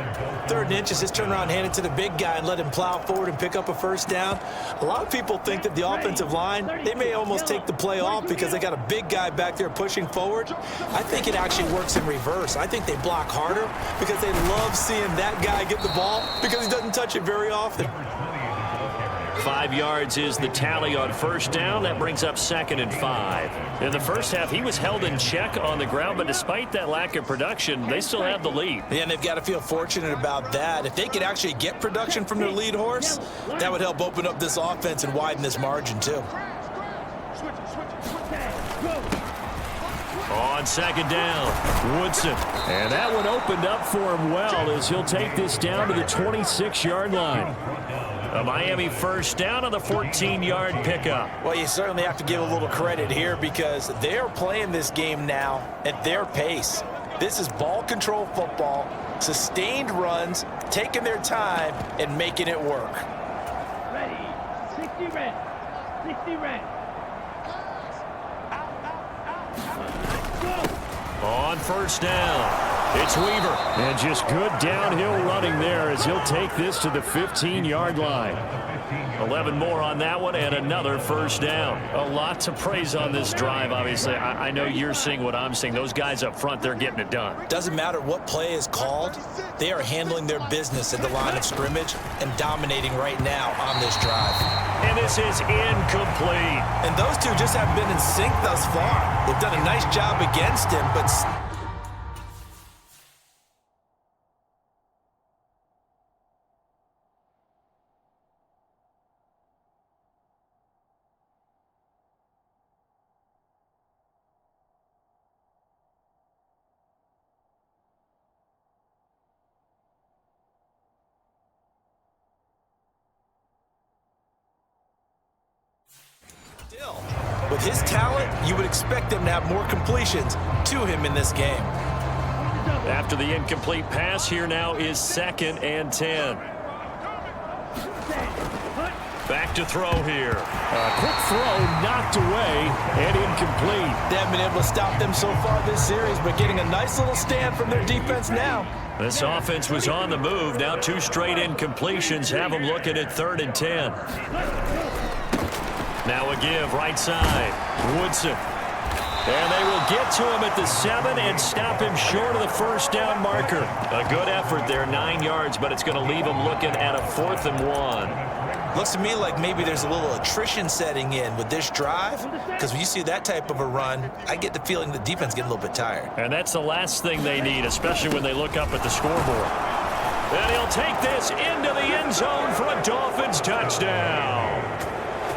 3rd and inches, just turn around and hand it to the big guy and let him plow forward and pick up a first down. A lot of people think that the offensive line, they may almost take the play off because they got a big guy back there pushing forward. I think it actually works in reverse. I think they block harder because they love seeing that guy get the ball because he doesn't touch it very often. 5 yards is the tally on first down. That brings up 2nd and 5. In the first half, he was held in check on the ground, but despite that lack of production, they still have the lead. Yeah, and they've got to feel fortunate about that. If they could actually get production from their lead horse, that would help open up this offense and widen this margin, too. On second down, Woodson. And that one opened up for him well as he'll take this down to the 26-yard line. A Miami first down on the 14-yard pickup. Well, you certainly have to give a little credit here because they're playing this game now at their pace. This is ball control football, sustained runs, taking their time, and making it work. Ready, 60 red, 60 red. On first down, it's Weaver. And just good downhill running there as he'll take this to the 15-yard line. 11 more on that one and another first down. A lot to praise on this drive, obviously. I know you're seeing what I'm seeing. Those guys up front, they're getting it done. Doesn't matter what play is called. They are handling their business at the line of scrimmage and dominating right now on this drive. And this is incomplete. And those two just haven't been in sync thus far. They've done a nice job against him, but Still, with his talent, you would expect them to have more completions to him in this game. After the incomplete pass, here now is 2nd and 10. Back to throw here. Quick throw knocked away and incomplete. They haven't been able to stop them so far this series, but getting a nice little stand from their defense now. This offense was on the move. Now 2 straight incompletions have them looking at 3rd and 10. Now a give right side. Woodson. And they will get to him at the 7 and stop him short of the first down marker. A good effort there, 9 yards, but it's going to leave him looking at a 4th and 1. Looks to me like maybe there's a little attrition setting in with this drive, because when you see that type of a run, I get the feeling the defense getting a little bit tired. And that's the last thing they need, especially when they look up at the scoreboard. And he'll take this into the end zone for a Dolphins touchdown.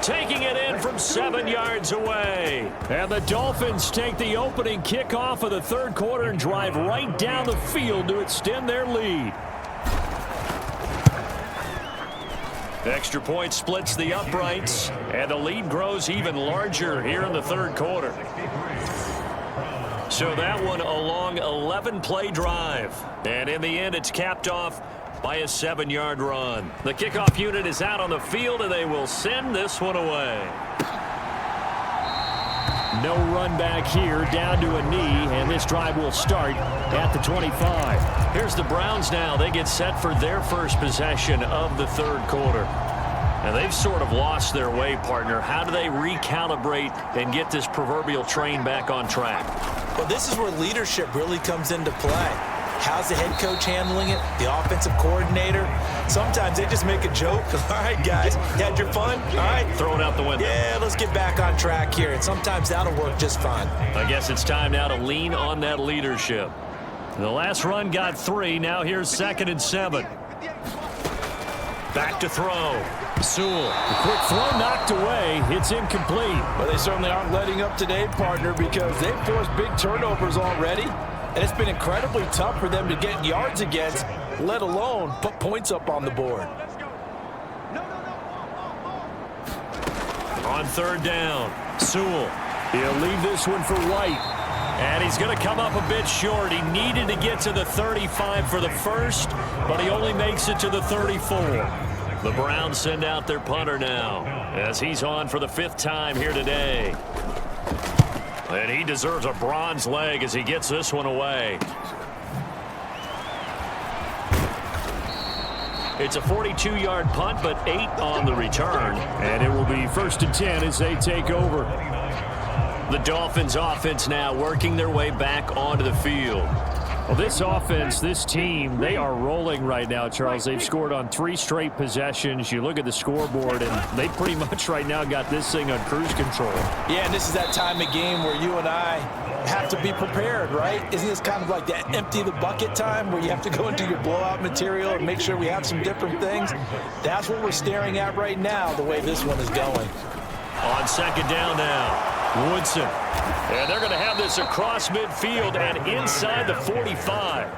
Taking it in from 7 yards away. And the Dolphins take the opening kickoff of the 3rd quarter and drive right down the field to extend their lead. Extra point splits the uprights, and the lead grows even larger here in the 3rd quarter. So that one a long 11-play drive. And in the end, it's capped off by a 7-yard run. The kickoff unit is out on the field, and they will send this one away. No run back here, down to a knee, and this drive will start at the 25. Here's the Browns now. They get set for their first possession of the 3rd quarter. And they've sort of lost their way, partner. How do they recalibrate and get this proverbial train back on track? Well, this is where leadership really comes into play. How's the head coach handling it? The offensive coordinator? Sometimes they just make a joke. All right, guys, you had your fun? All right. Throw it out the window. Yeah, let's get back on track here. And sometimes that'll work just fine. I guess it's time now to lean on that leadership. The last run got 3. Now here's 2nd and 7. Back to throw. Sewell. The quick throw knocked away. It's incomplete. But they certainly aren't letting up today, partner, because they've forced big turnovers already. And it's been incredibly tough for them to get yards against, let alone put points up on the board. On 3rd down, Sewell. He'll leave this one for White. And he's going to come up a bit short. He needed to get to the 35 for the first, but he only makes it to the 34. The Browns send out their punter now, as he's on for the 5th time here today. And he deserves a bronze leg as he gets this one away. It's a 42-yard punt, but 8 on the return. And it will be 1st and 10 as they take over. The Dolphins offense now working their way back onto the field. Well, this offense, this team, they are rolling right now, Charles. They've scored on 3 straight possessions. You look at the scoreboard, and they pretty much right now got this thing on cruise control. Yeah, and this is that time of game where you and I have to be prepared, right? Isn't this kind of like that empty the bucket time where you have to go into your blowout material and make sure we have some different things? That's what we're staring at right now, the way this one is going. On 2nd down now. Woodson. And they're going to have this across midfield and inside the 45.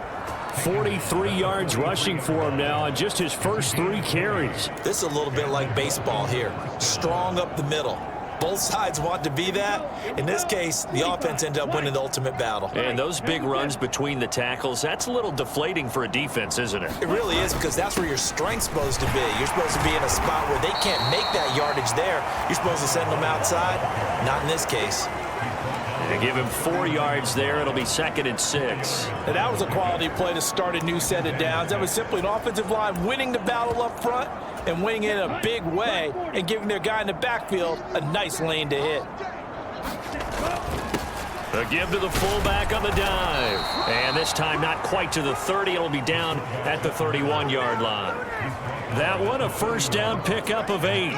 43 yards rushing for him now on just his first 3 carries. This is a little bit like baseball here. Strong up the middle. Both sides want to be that. In this case, the offense ended up winning the ultimate battle. And those big runs between the tackles, that's a little deflating for a defense, isn't it? It really is, because that's where your strength's supposed to be. You're supposed to be in a spot where they can't make that yardage there. You're supposed to send them outside. Not in this case. They give him 4 yards there. It'll be 2nd and 6. And that was a quality play to start a new set of downs. That was simply an offensive line winning the battle up front and winning it in a big way and giving their guy in the backfield a nice lane to hit. A give to the fullback on the dive. And this time not quite to the 30. It'll be down at the 31-yard line. That one a first down pickup of 8.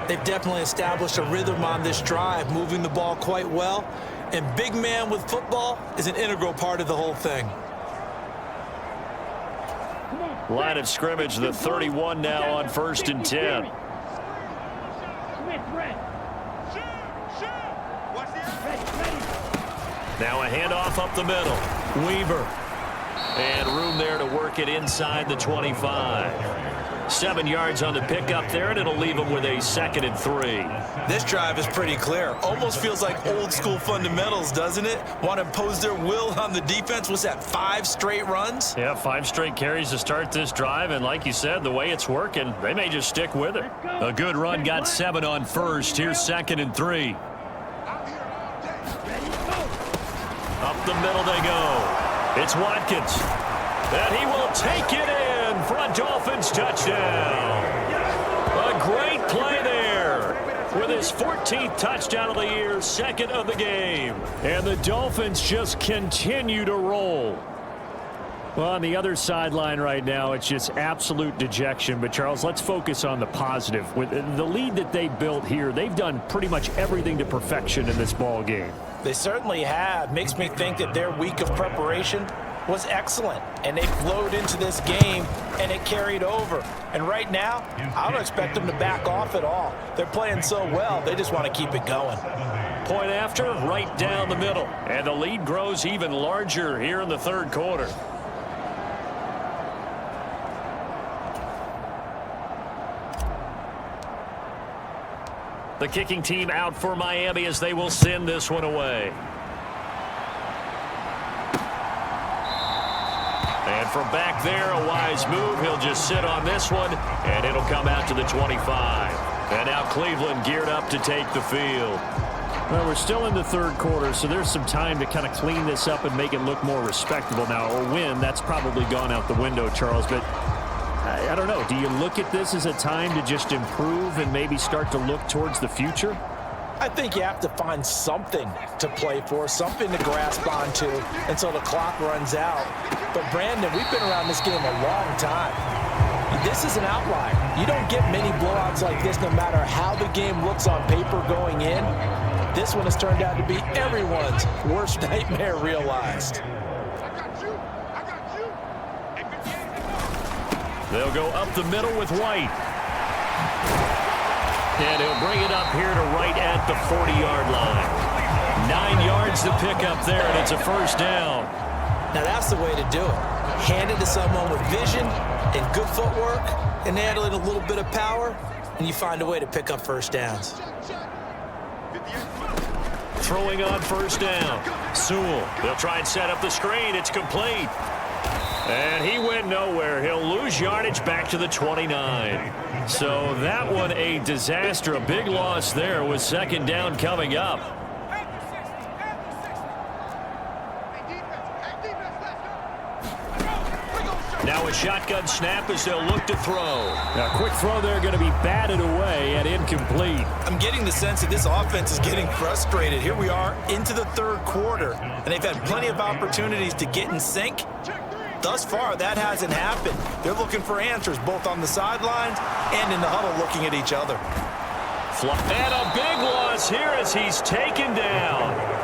They've definitely established a rhythm on this drive, moving the ball quite well. And big man with football is an integral part of the whole thing. Line of scrimmage, the 31 now on 1st and 10. Now a handoff up the middle. Weaver. And room there to work it inside the 25. 7 yards on the pickup there, and it'll leave them with a 2nd and 3. This drive is pretty clear. Almost feels like old school fundamentals, doesn't it? Want to impose their will on the defense. Was that 5 straight runs? Yeah, 5 straight carries to start this drive, and like you said, the way it's working, they may just stick with it. A good run got 7 on first. Here's 2nd and 3. Up the middle they go. It's Watkins. And he will take it in for a Dolphins touchdown. A great play there with his 14th touchdown of the year, 2nd of the game. And the Dolphins just continue to roll. Well, on the other sideline right now, it's just absolute dejection. But, Charles, let's focus on the positive. With the lead that they built here, they've done pretty much everything to perfection in this ball game. They certainly have. Makes me think that their week of preparation was excellent, and they flowed into this game, and it carried over. And right now, I don't expect them to back off at all. They're playing so well, they just want to keep it going. Point after, right down the middle. And the lead grows even larger here in the 3rd quarter. The kicking team out for Miami as they will send this one away. And from back there, a wise move. He'll just sit on this one, and it'll come out to the 25. And now Cleveland geared up to take the field. Well, we're still in the 3rd quarter, so there's some time to kind of clean this up and make it look more respectable. Now, a win, that's probably gone out the window, Charles, but I don't know. Do you look at this as a time to just improve and maybe start to look towards the future? I think you have to find something to play for, something to grasp onto until the clock runs out. But, Brandon, we've been around this game a long time. This is an outlier. You don't get many blowouts like this no matter how the game looks on paper going in. This one has turned out to be everyone's worst nightmare realized. They'll go up the middle with White. And he'll bring it up here to right at the 40-yard line. 9 yards to pick up there, and it's a 1st down. Now that's the way to do it. Hand it to someone with vision and good footwork, and add a little bit of power, and you find a way to pick up 1st downs. Throwing on 1st down. Sewell. They'll try and set up the screen. It's complete. And he went nowhere. He'll lose yardage back to the 29. So that one a disaster. A big loss there with 2nd down coming up. Now a shotgun snap as they'll look to throw. Now, quick throw there going to be batted away and incomplete. I'm getting the sense that this offense is getting frustrated. Here we are into the 3rd quarter, and they've had plenty of opportunities to get in sync. Thus far, that hasn't happened. They're looking for answers both on the sidelines and in the huddle looking at each other. And a big loss here as he's taken down.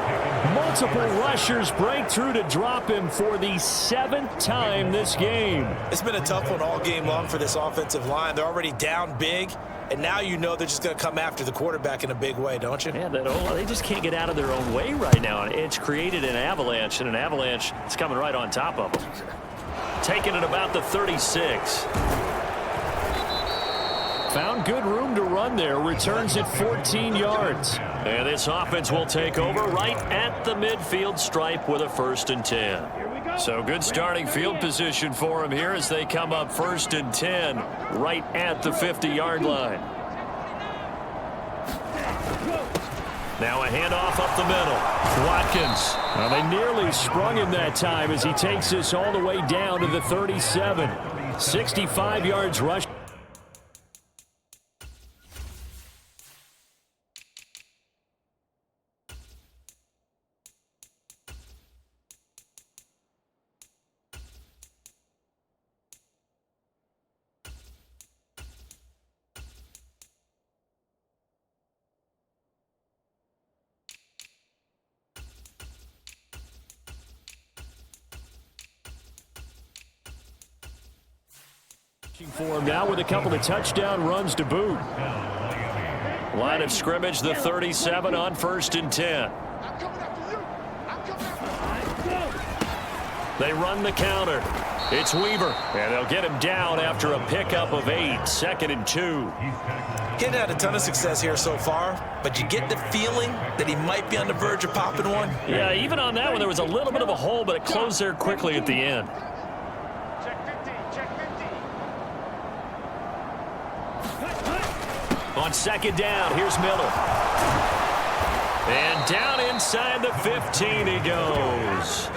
Multiple rushers break through to drop him for the 7th time this game. It's been a tough one all game long for this offensive line. They're already down big, and now you know they're just going to come after the quarterback in a big way, don't you? Yeah, they just can't get out of their own way right now. It's created an avalanche, and an avalanche is coming right on top of them. Taking it about the 36. Found good room to run there. Returns at 14 yards. And this offense will take over right at the midfield stripe with a 1st and 10. So good starting field position for them here as they come up 1st and 10 right at the 50-yard line. Now a handoff up the middle. Watkins. Well, they nearly sprung him that time as he takes this all the way down to the 37. 65 yards rush. For him now with a couple of touchdown runs to boot. Line of scrimmage, the 37 on 1st and 10. They run the counter. It's Weaver, and they'll get him down after a pickup of 8, 2nd and 2. He hadn't had a ton of success here so far, but you get the feeling that he might be on the verge of popping one. Yeah, even on that one, there was a little bit of a hole, but it closed there quickly at the end. On 2nd down, here's Miller. And down inside the 15 he goes.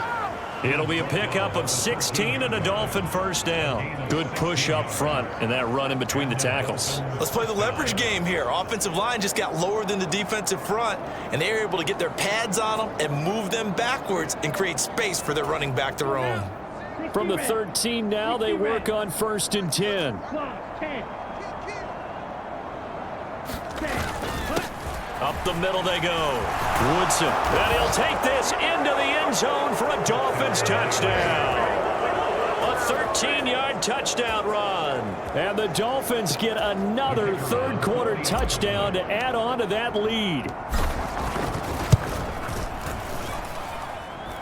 It'll be a pickup of 16 and a Dolphin first down. Good push up front and that run in between the tackles. Let's play the leverage game here. Offensive line just got lower than the defensive front, and they were able to get their pads on them and move them backwards and create space for their running back to roam. From the 13 now, they work on 1st and 10. Up the middle they go. Woodson. And he'll take this into the end zone for a Dolphins touchdown. A 13-yard touchdown run. And the Dolphins get another third-quarter touchdown to add on to that lead.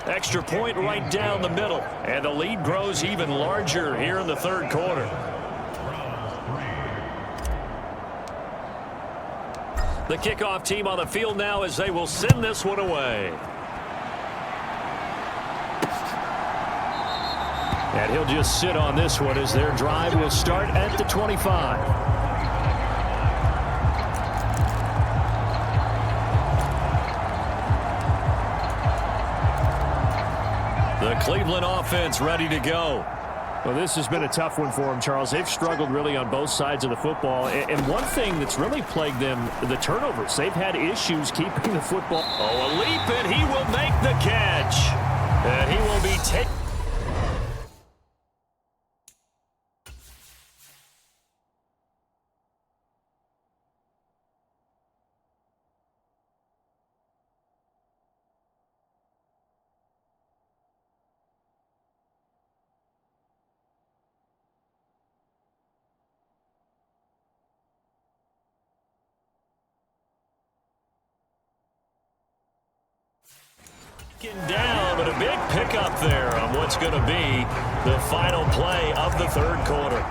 Extra point right down the middle. And the lead grows even larger here in the third quarter. The kickoff team on the field now as they will send this one away. And he'll just sit on this one as their drive will start at the 25. The Cleveland offense ready to go. Well, this has been a tough one for them, Charles. They've struggled really on both sides of the football. And one thing that's really plagued them, the turnovers. They've had issues keeping the football. Oh, a leap, and he will make the catch. And he will be taken. Down, but a big pickup there on what's going to be the final play of the third quarter.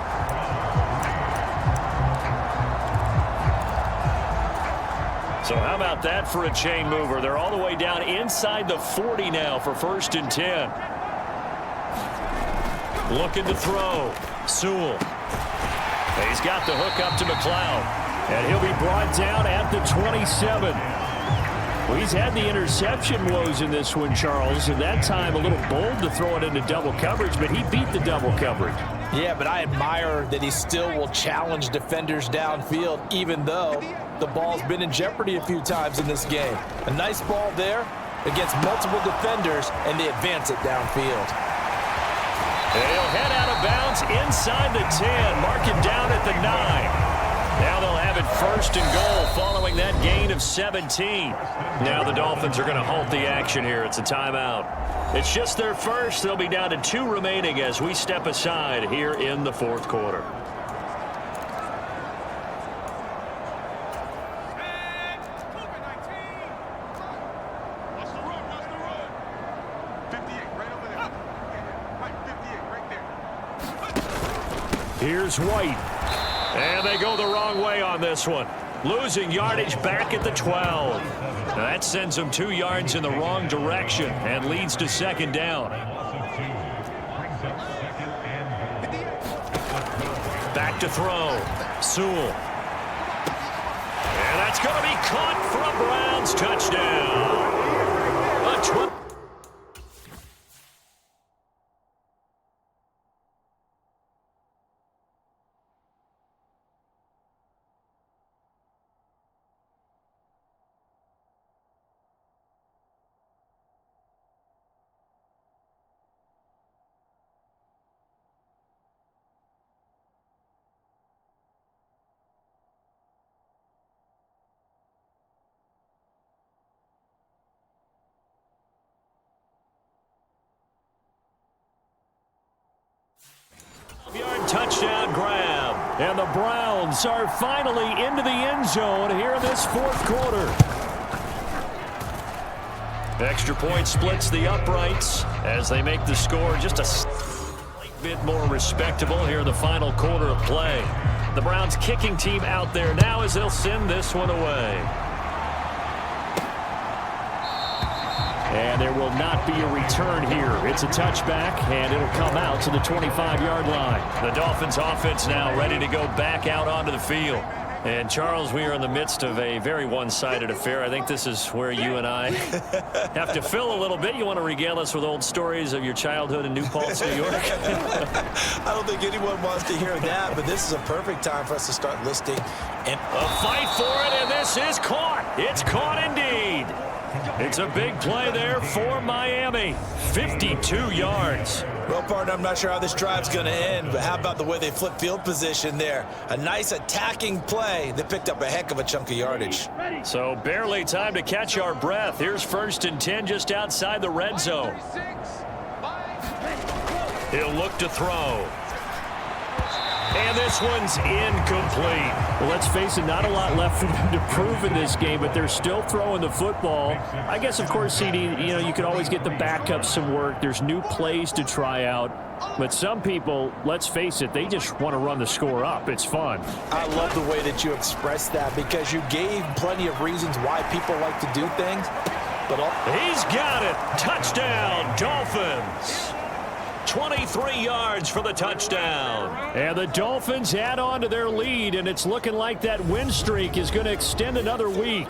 So how about that for a chain mover? They're all the way down inside the 40 now for 1st and 10. Looking to throw. Sewell. He's got the hook up to McLeod. And he'll be brought down at the 27. Well, he's had the interception woes in this one, Charles, and that time a little bold to throw it into double coverage, but he beat the double coverage. Yeah, but I admire that he still will challenge defenders downfield, even though the ball's been in jeopardy a few times in this game. A nice ball there against multiple defenders, and they advance it downfield. And he'll head out of bounds inside the 10, marking down at the 9. Now they'll have it 1st and goal following that gain of 17. Now the Dolphins are going to halt the action here. It's a timeout. It's just their first. They'll be down to 2 remaining as we step aside here in the fourth quarter. Here's White. And they go the wrong way on this one. Losing yardage back at the 12. Now that sends them 2 yards in the wrong direction and leads to 2nd down. Back to throw. Sewell. And that's going to be caught for a Browns touchdown. A 12. Touchdown grab. And the Browns are finally into the end zone here in this fourth quarter. Extra point splits the uprights as they make the score just a slight bit more respectable here in the final quarter of play. The Browns kicking team out there now as they'll send this one away. And there will not be a return here. It's a touchback, and it'll come out to the 25-yard line. The Dolphins offense now ready to go back out onto the field. And, Charles, we are in the midst of a very one-sided affair. I think this is where you and I have to fill a little bit. You want to regale us with old stories of your childhood in New Paltz, New York? I don't think anyone wants to hear that, but this is a perfect time for us to start listing. And a fight for it, and this is caught. It's caught indeed. It's a big play there for Miami. 52 yards. Well, partner, I'm not sure how this drive's going to end, but how about the way they flip field position there? A nice attacking play. They picked up a heck of a chunk of yardage. So barely time to catch our breath. Here's 1st and 10 just outside the red zone. He'll look to throw. And this one's incomplete. Well, let's face it, not a lot left for them to prove in this game, but they're still throwing the football. I guess, of course, CD, you can always get the backups some work. There's new plays to try out. But some people, let's face it, they just want to run the score up. It's fun. I love the way that you expressed that because you gave plenty of reasons why people like to do things. But he's got it. Touchdown, Dolphins. 23 yards for the touchdown. And the Dolphins add on to their lead, and it's looking like that win streak is going to extend another week.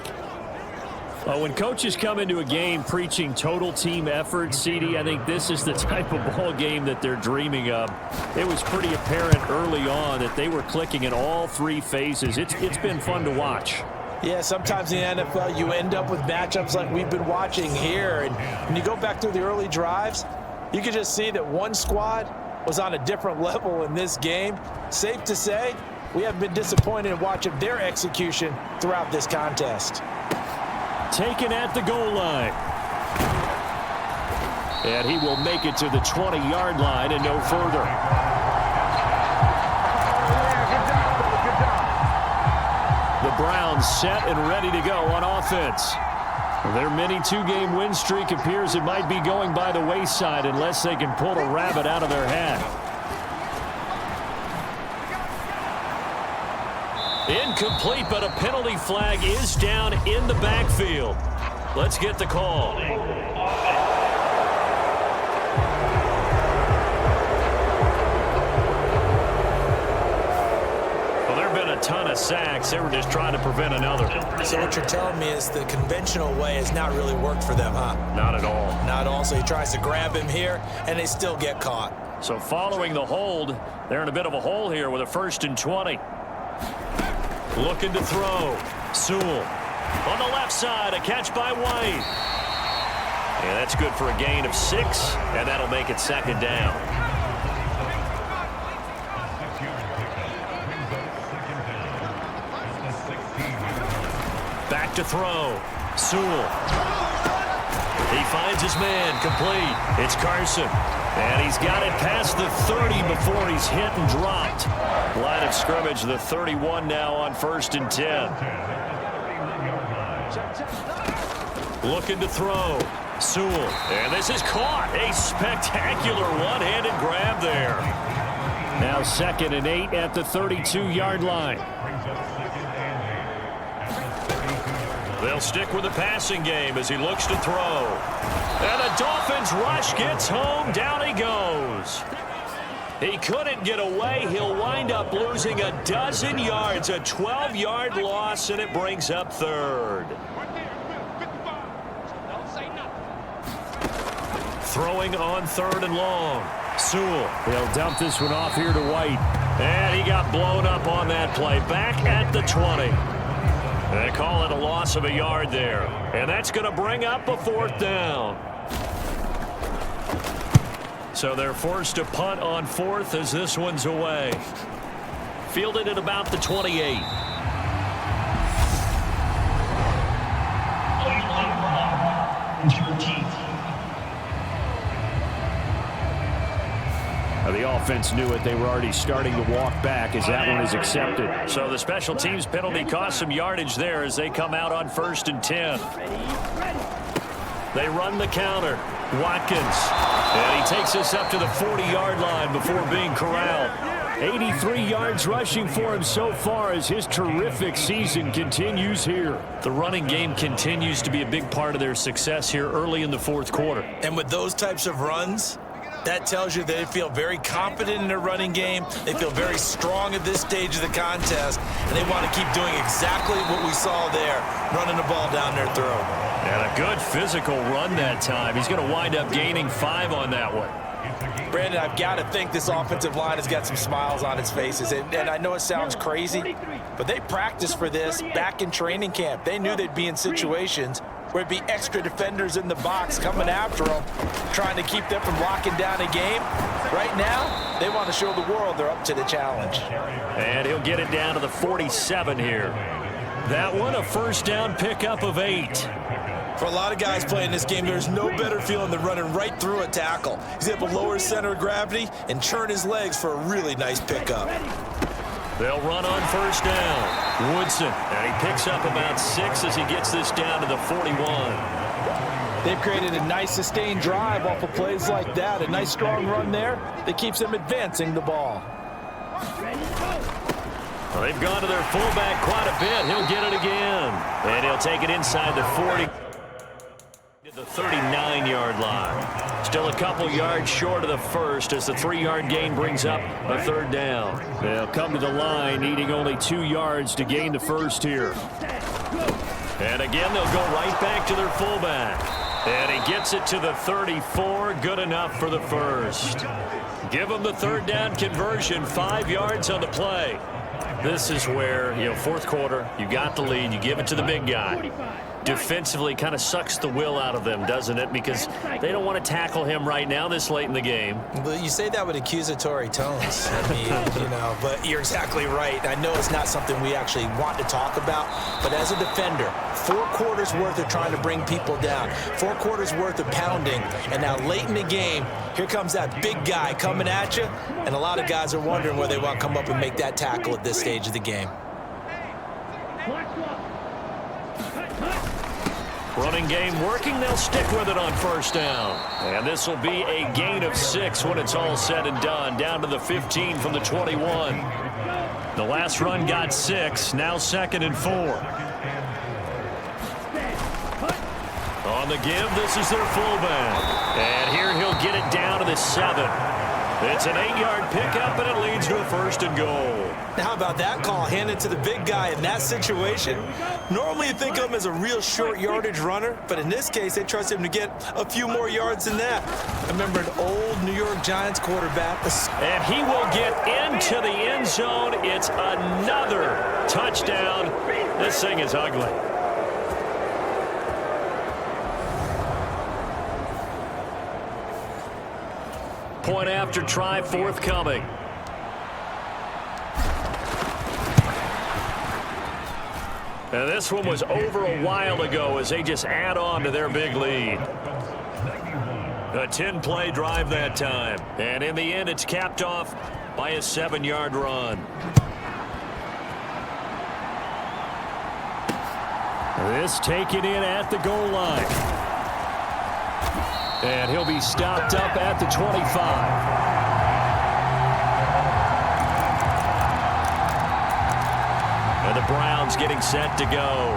When coaches come into a game preaching total team effort, CD, I think this is the type of ball game that they're dreaming of. It was pretty apparent early on that they were clicking in all three phases. It's been fun to watch. Yeah, sometimes in the NFL you end up with matchups like we've been watching here. And when you go back through the early drives, you can just see that one squad was on a different level in this game. Safe to say, we haven't been disappointed in watching their execution throughout this contest. Taken at the goal line. And he will make it to the 20-yard line and no further. The Browns set and ready to go on offense. Their mini two-game win streak appears it might be going by the wayside unless they can pull a rabbit out of their hat. Incomplete, but a penalty flag is down in the backfield. Let's get the call. A ton of sacks. They were just trying to prevent another. So what you're telling me is the conventional way has not really worked for them, huh? Not at all. Not at all. So he tries to grab him here, and they still get caught. So following the hold, they're in a bit of a hole here with a 1st and 20. Looking to throw. Sewell on the left side. A catch by White. Yeah, that's good for a gain of 6, and that'll make it 2nd down. Back to throw. Sewell. He finds his man. Complete. It's Carson. And he's got it past the 30 before he's hit and dropped. Line of scrimmage, the 31 now on 1st and 10. Looking to throw. Sewell. And this is caught. A spectacular one-handed grab there. Now 2nd and 8 at the 32-yard line. They'll stick with the passing game as he looks to throw. And the Dolphins rush gets home. Down he goes. He couldn't get away. He'll wind up losing a dozen yards. A 12-yard loss, and it brings up 3rd. Throwing on 3rd and long. Sewell. He'll dump this one off here to White. And he got blown up on that play. Back at the 20. They call it a loss of a yard there. And that's going to bring up a 4th down. So they're forced to punt on 4th as this one's away. Fielded at about the 28. The offense knew it. They were already starting to walk back as that one is accepted. So the special teams penalty cost some yardage there as they come out on 1st and 10. They run the counter. Watkins. And he takes us up to the 40-yard line before being corralled. 83 yards rushing for him so far as his terrific season continues here. The running game continues to be a big part of their success here early in the fourth quarter. And with those types of runs, that tells you they feel very confident in their running game. They feel very strong at this stage of the contest, and they want to keep doing exactly what we saw there, running the ball down their throat. And a good physical run that time. He's going to wind up gaining 5 on that one. Brandon, I've got to think this offensive line has got some smiles on its faces. And I know it sounds crazy, but they practiced for this back in training camp. They knew they'd be in situations where it'd be extra defenders in the box coming after them, trying to keep them from locking down a game. Right now, they want to show the world they're up to the challenge. And he'll get it down to the 47 here. That one, a first down pickup of 8. For a lot of guys playing this game, there's no better feeling than running right through a tackle. He's able to lower his center of gravity and churn his legs for a really nice pickup. They'll run on first down. Woodson, and he picks up about 6 as he gets this down to the 41. They've created a nice sustained drive off of plays like that. A nice strong run there that keeps them advancing the ball. Well, they've gone to their fullback quite a bit. He'll get it again. And he'll take it inside the 40. The 39-yard line. Still a couple yards short of the first as the 3-yard gain brings up a third down. They'll come to the line needing only 2 yards to gain the first here. And again, they'll go right back to their fullback. And he gets it to the 34. Good enough for the first. Give them the third down conversion. 5 yards on the play. This is where, fourth quarter, you got the lead. You give it to the big guy. Defensively kind of sucks the will out of them, doesn't it? Because they don't want to tackle him right now this late in the game. But you say that with accusatory tones. I mean, but you're exactly right. I know it's not something we actually want to talk about, but as a defender, 4 quarters worth of trying to bring people down, 4 quarters worth of pounding, and now late in the game, here comes that big guy coming at you, and a lot of guys are wondering where they want to come up and make that tackle at this stage of the game. Running game working. They'll stick with it on first down. And this will be a gain of 6 when it's all said and done. Down to the 15 from the 21. The last run got 6. Now 2nd and 4. On the give, this is their fullback. And here he'll get it down to the 7. It's an 8-yard pickup, and it leads to a 1st and goal. How about that call handed to the big guy in that situation? Normally you think of him as a real short yardage runner, but in this case they trust him to get a few more yards than that. I remember an old New York Giants quarterback. And he will get into the end zone. It's another touchdown. This thing is ugly. Point after try forthcoming. And this one was over a while ago as they just add on to their big lead. A 10-play drive that time. And in the end, it's capped off by a 7-yard run. This taken in at the goal line. And he'll be stopped up at the 25. And the Browns getting set to go.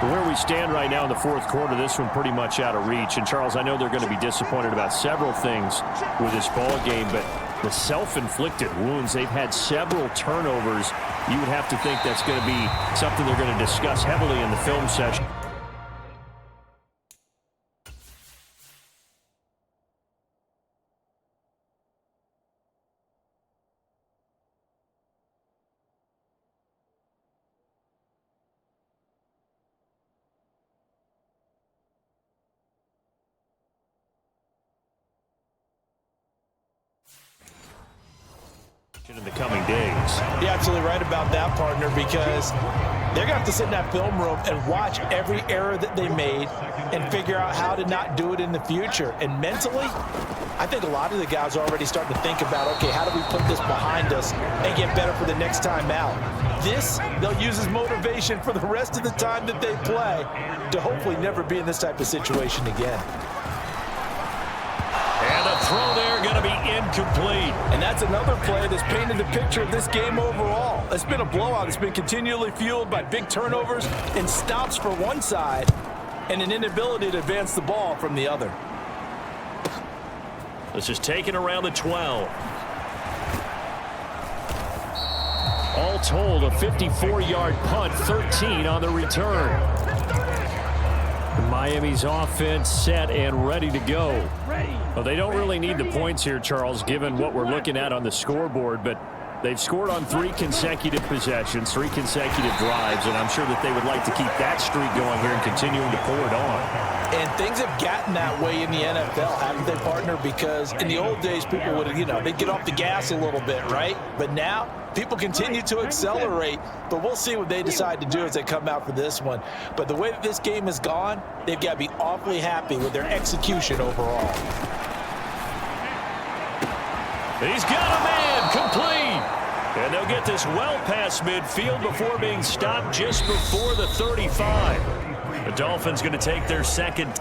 Where we stand right now in the fourth quarter, this one pretty much out of reach. And, Charles, I know they're going to be disappointed about several things with this ball game, but the self-inflicted wounds, they've had several turnovers. You would have to think that's going to be something they're going to discuss heavily in the film session. In the coming days. You're absolutely right about that, partner, because they're going to have to sit in that film room and watch every error that they made and figure out how to not do it in the future. And mentally, I think a lot of the guys are already starting to think about, okay, how do we put this behind us and get better for the next time out? This, they'll use as motivation for the rest of the time that they play to hopefully never be in this type of situation again. And the throw there going to be incomplete. And that's another play that's painted the picture of this game overall. It's been a blowout. It's been continually fueled by big turnovers and stops for one side and an inability to advance the ball from the other. This is taken around the 12. All told, a 54-yard punt, 13 on the return. Miami's offense set and ready to go. Well, they don't really need the points here, Charles, given what we're looking at on the scoreboard, but they've scored on 3 consecutive possessions, 3 consecutive drives, and I'm sure that they would like to keep that streak going here and continuing to pour it on. And things have gotten that way in the NFL, haven't they, partner? Because in the old days, people would, they'd get off the gas a little bit, right? But now, people continue to accelerate. But we'll see what they decide to do as they come out for this one. But the way that this game has gone, they've got to be awfully happy with their execution overall. He's got a man, complete. And they'll get this well past midfield before being stopped just before the 35. The Dolphins going to take their second.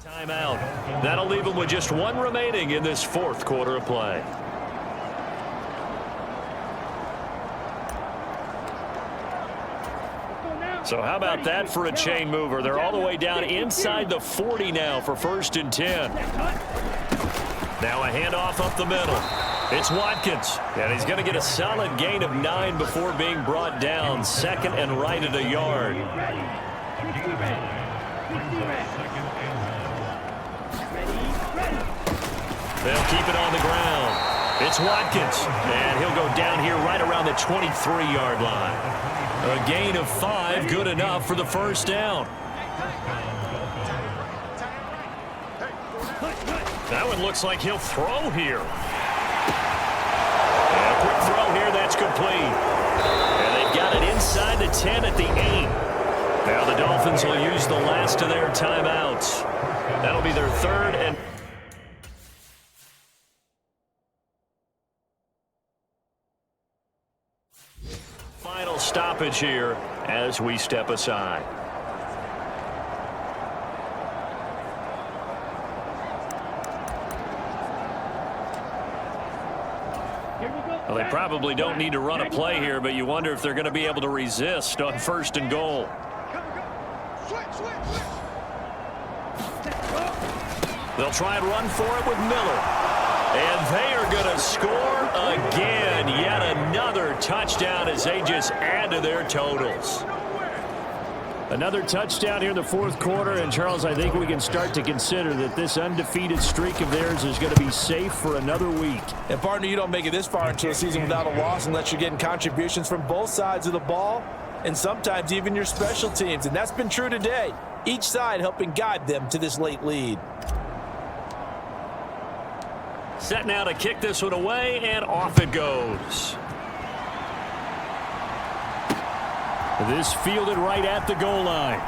Timeout. That'll leave them with just 1 remaining in this 4th quarter of play. So how about that for a chain mover? They're all the way down inside the 40 now for 1st and 10. Now a handoff up the middle. It's Watkins, and he's going to get a solid gain of 9 before being brought down. 2nd and right at a yard. They'll keep it on the ground. It's Watkins, and he'll go down here right around the 23-yard line. A gain of 5, good enough for the 1st down. That one looks like he'll throw here. And a quick throw here, that's complete. And they've got it inside the 10 at the 8. Now the Dolphins will use the last of their timeouts. That'll be their 3rd and... final stoppage here as we step aside. Well, they probably don't need to run a play here, but you wonder if they're going to be able to resist on 1st and goal. They'll try and run for it with Miller. And they are going to score again. Yet another touchdown as they just add to their totals. Another touchdown here in the 4th quarter. And, Charles, I think we can start to consider that this undefeated streak of theirs is going to be safe for another week. And, partner, you don't make it this far into a season without a loss unless you're getting contributions from both sides of the ball and sometimes even your special teams. And that's been true today. Each side helping guide them to this late lead. Set now to kick this one away, and off it goes. This fielded right at the goal line.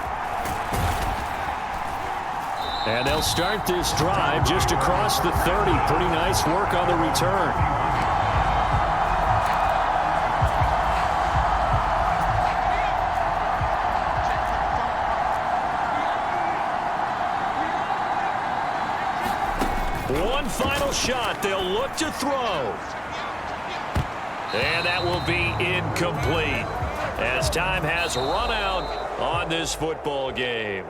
And they'll start this drive just across the 30. Pretty nice work on the return. One final shot. They'll look to throw. And that will be incomplete as time has run out on this football game.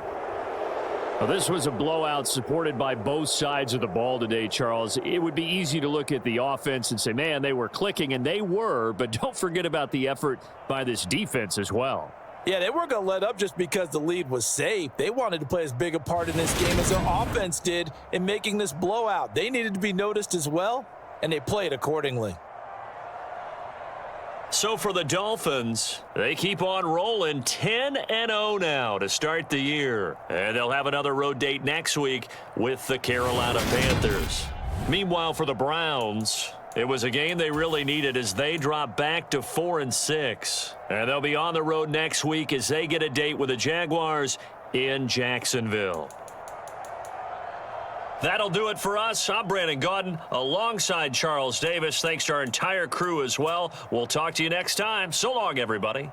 Well, this was a blowout supported by both sides of the ball today, Charles. It would be easy to look at the offense and say, man, they were clicking, and they were, but don't forget about the effort by this defense as well. Yeah, they weren't going to let up just because the lead was safe. They wanted to play as big a part in this game as their offense did in making this blowout. They needed to be noticed as well, and they played accordingly. So for the Dolphins, they keep on rolling 10-0 now to start the year. And they'll have another road date next week with the Carolina Panthers. Meanwhile, for the Browns, it was a game they really needed as they drop back to 4-6. And they'll be on the road next week as they get a date with the Jaguars in Jacksonville. That'll do it for us. I'm Brandon Gaudin alongside Charles Davis. Thanks to our entire crew as well. We'll talk to you next time. So long, everybody.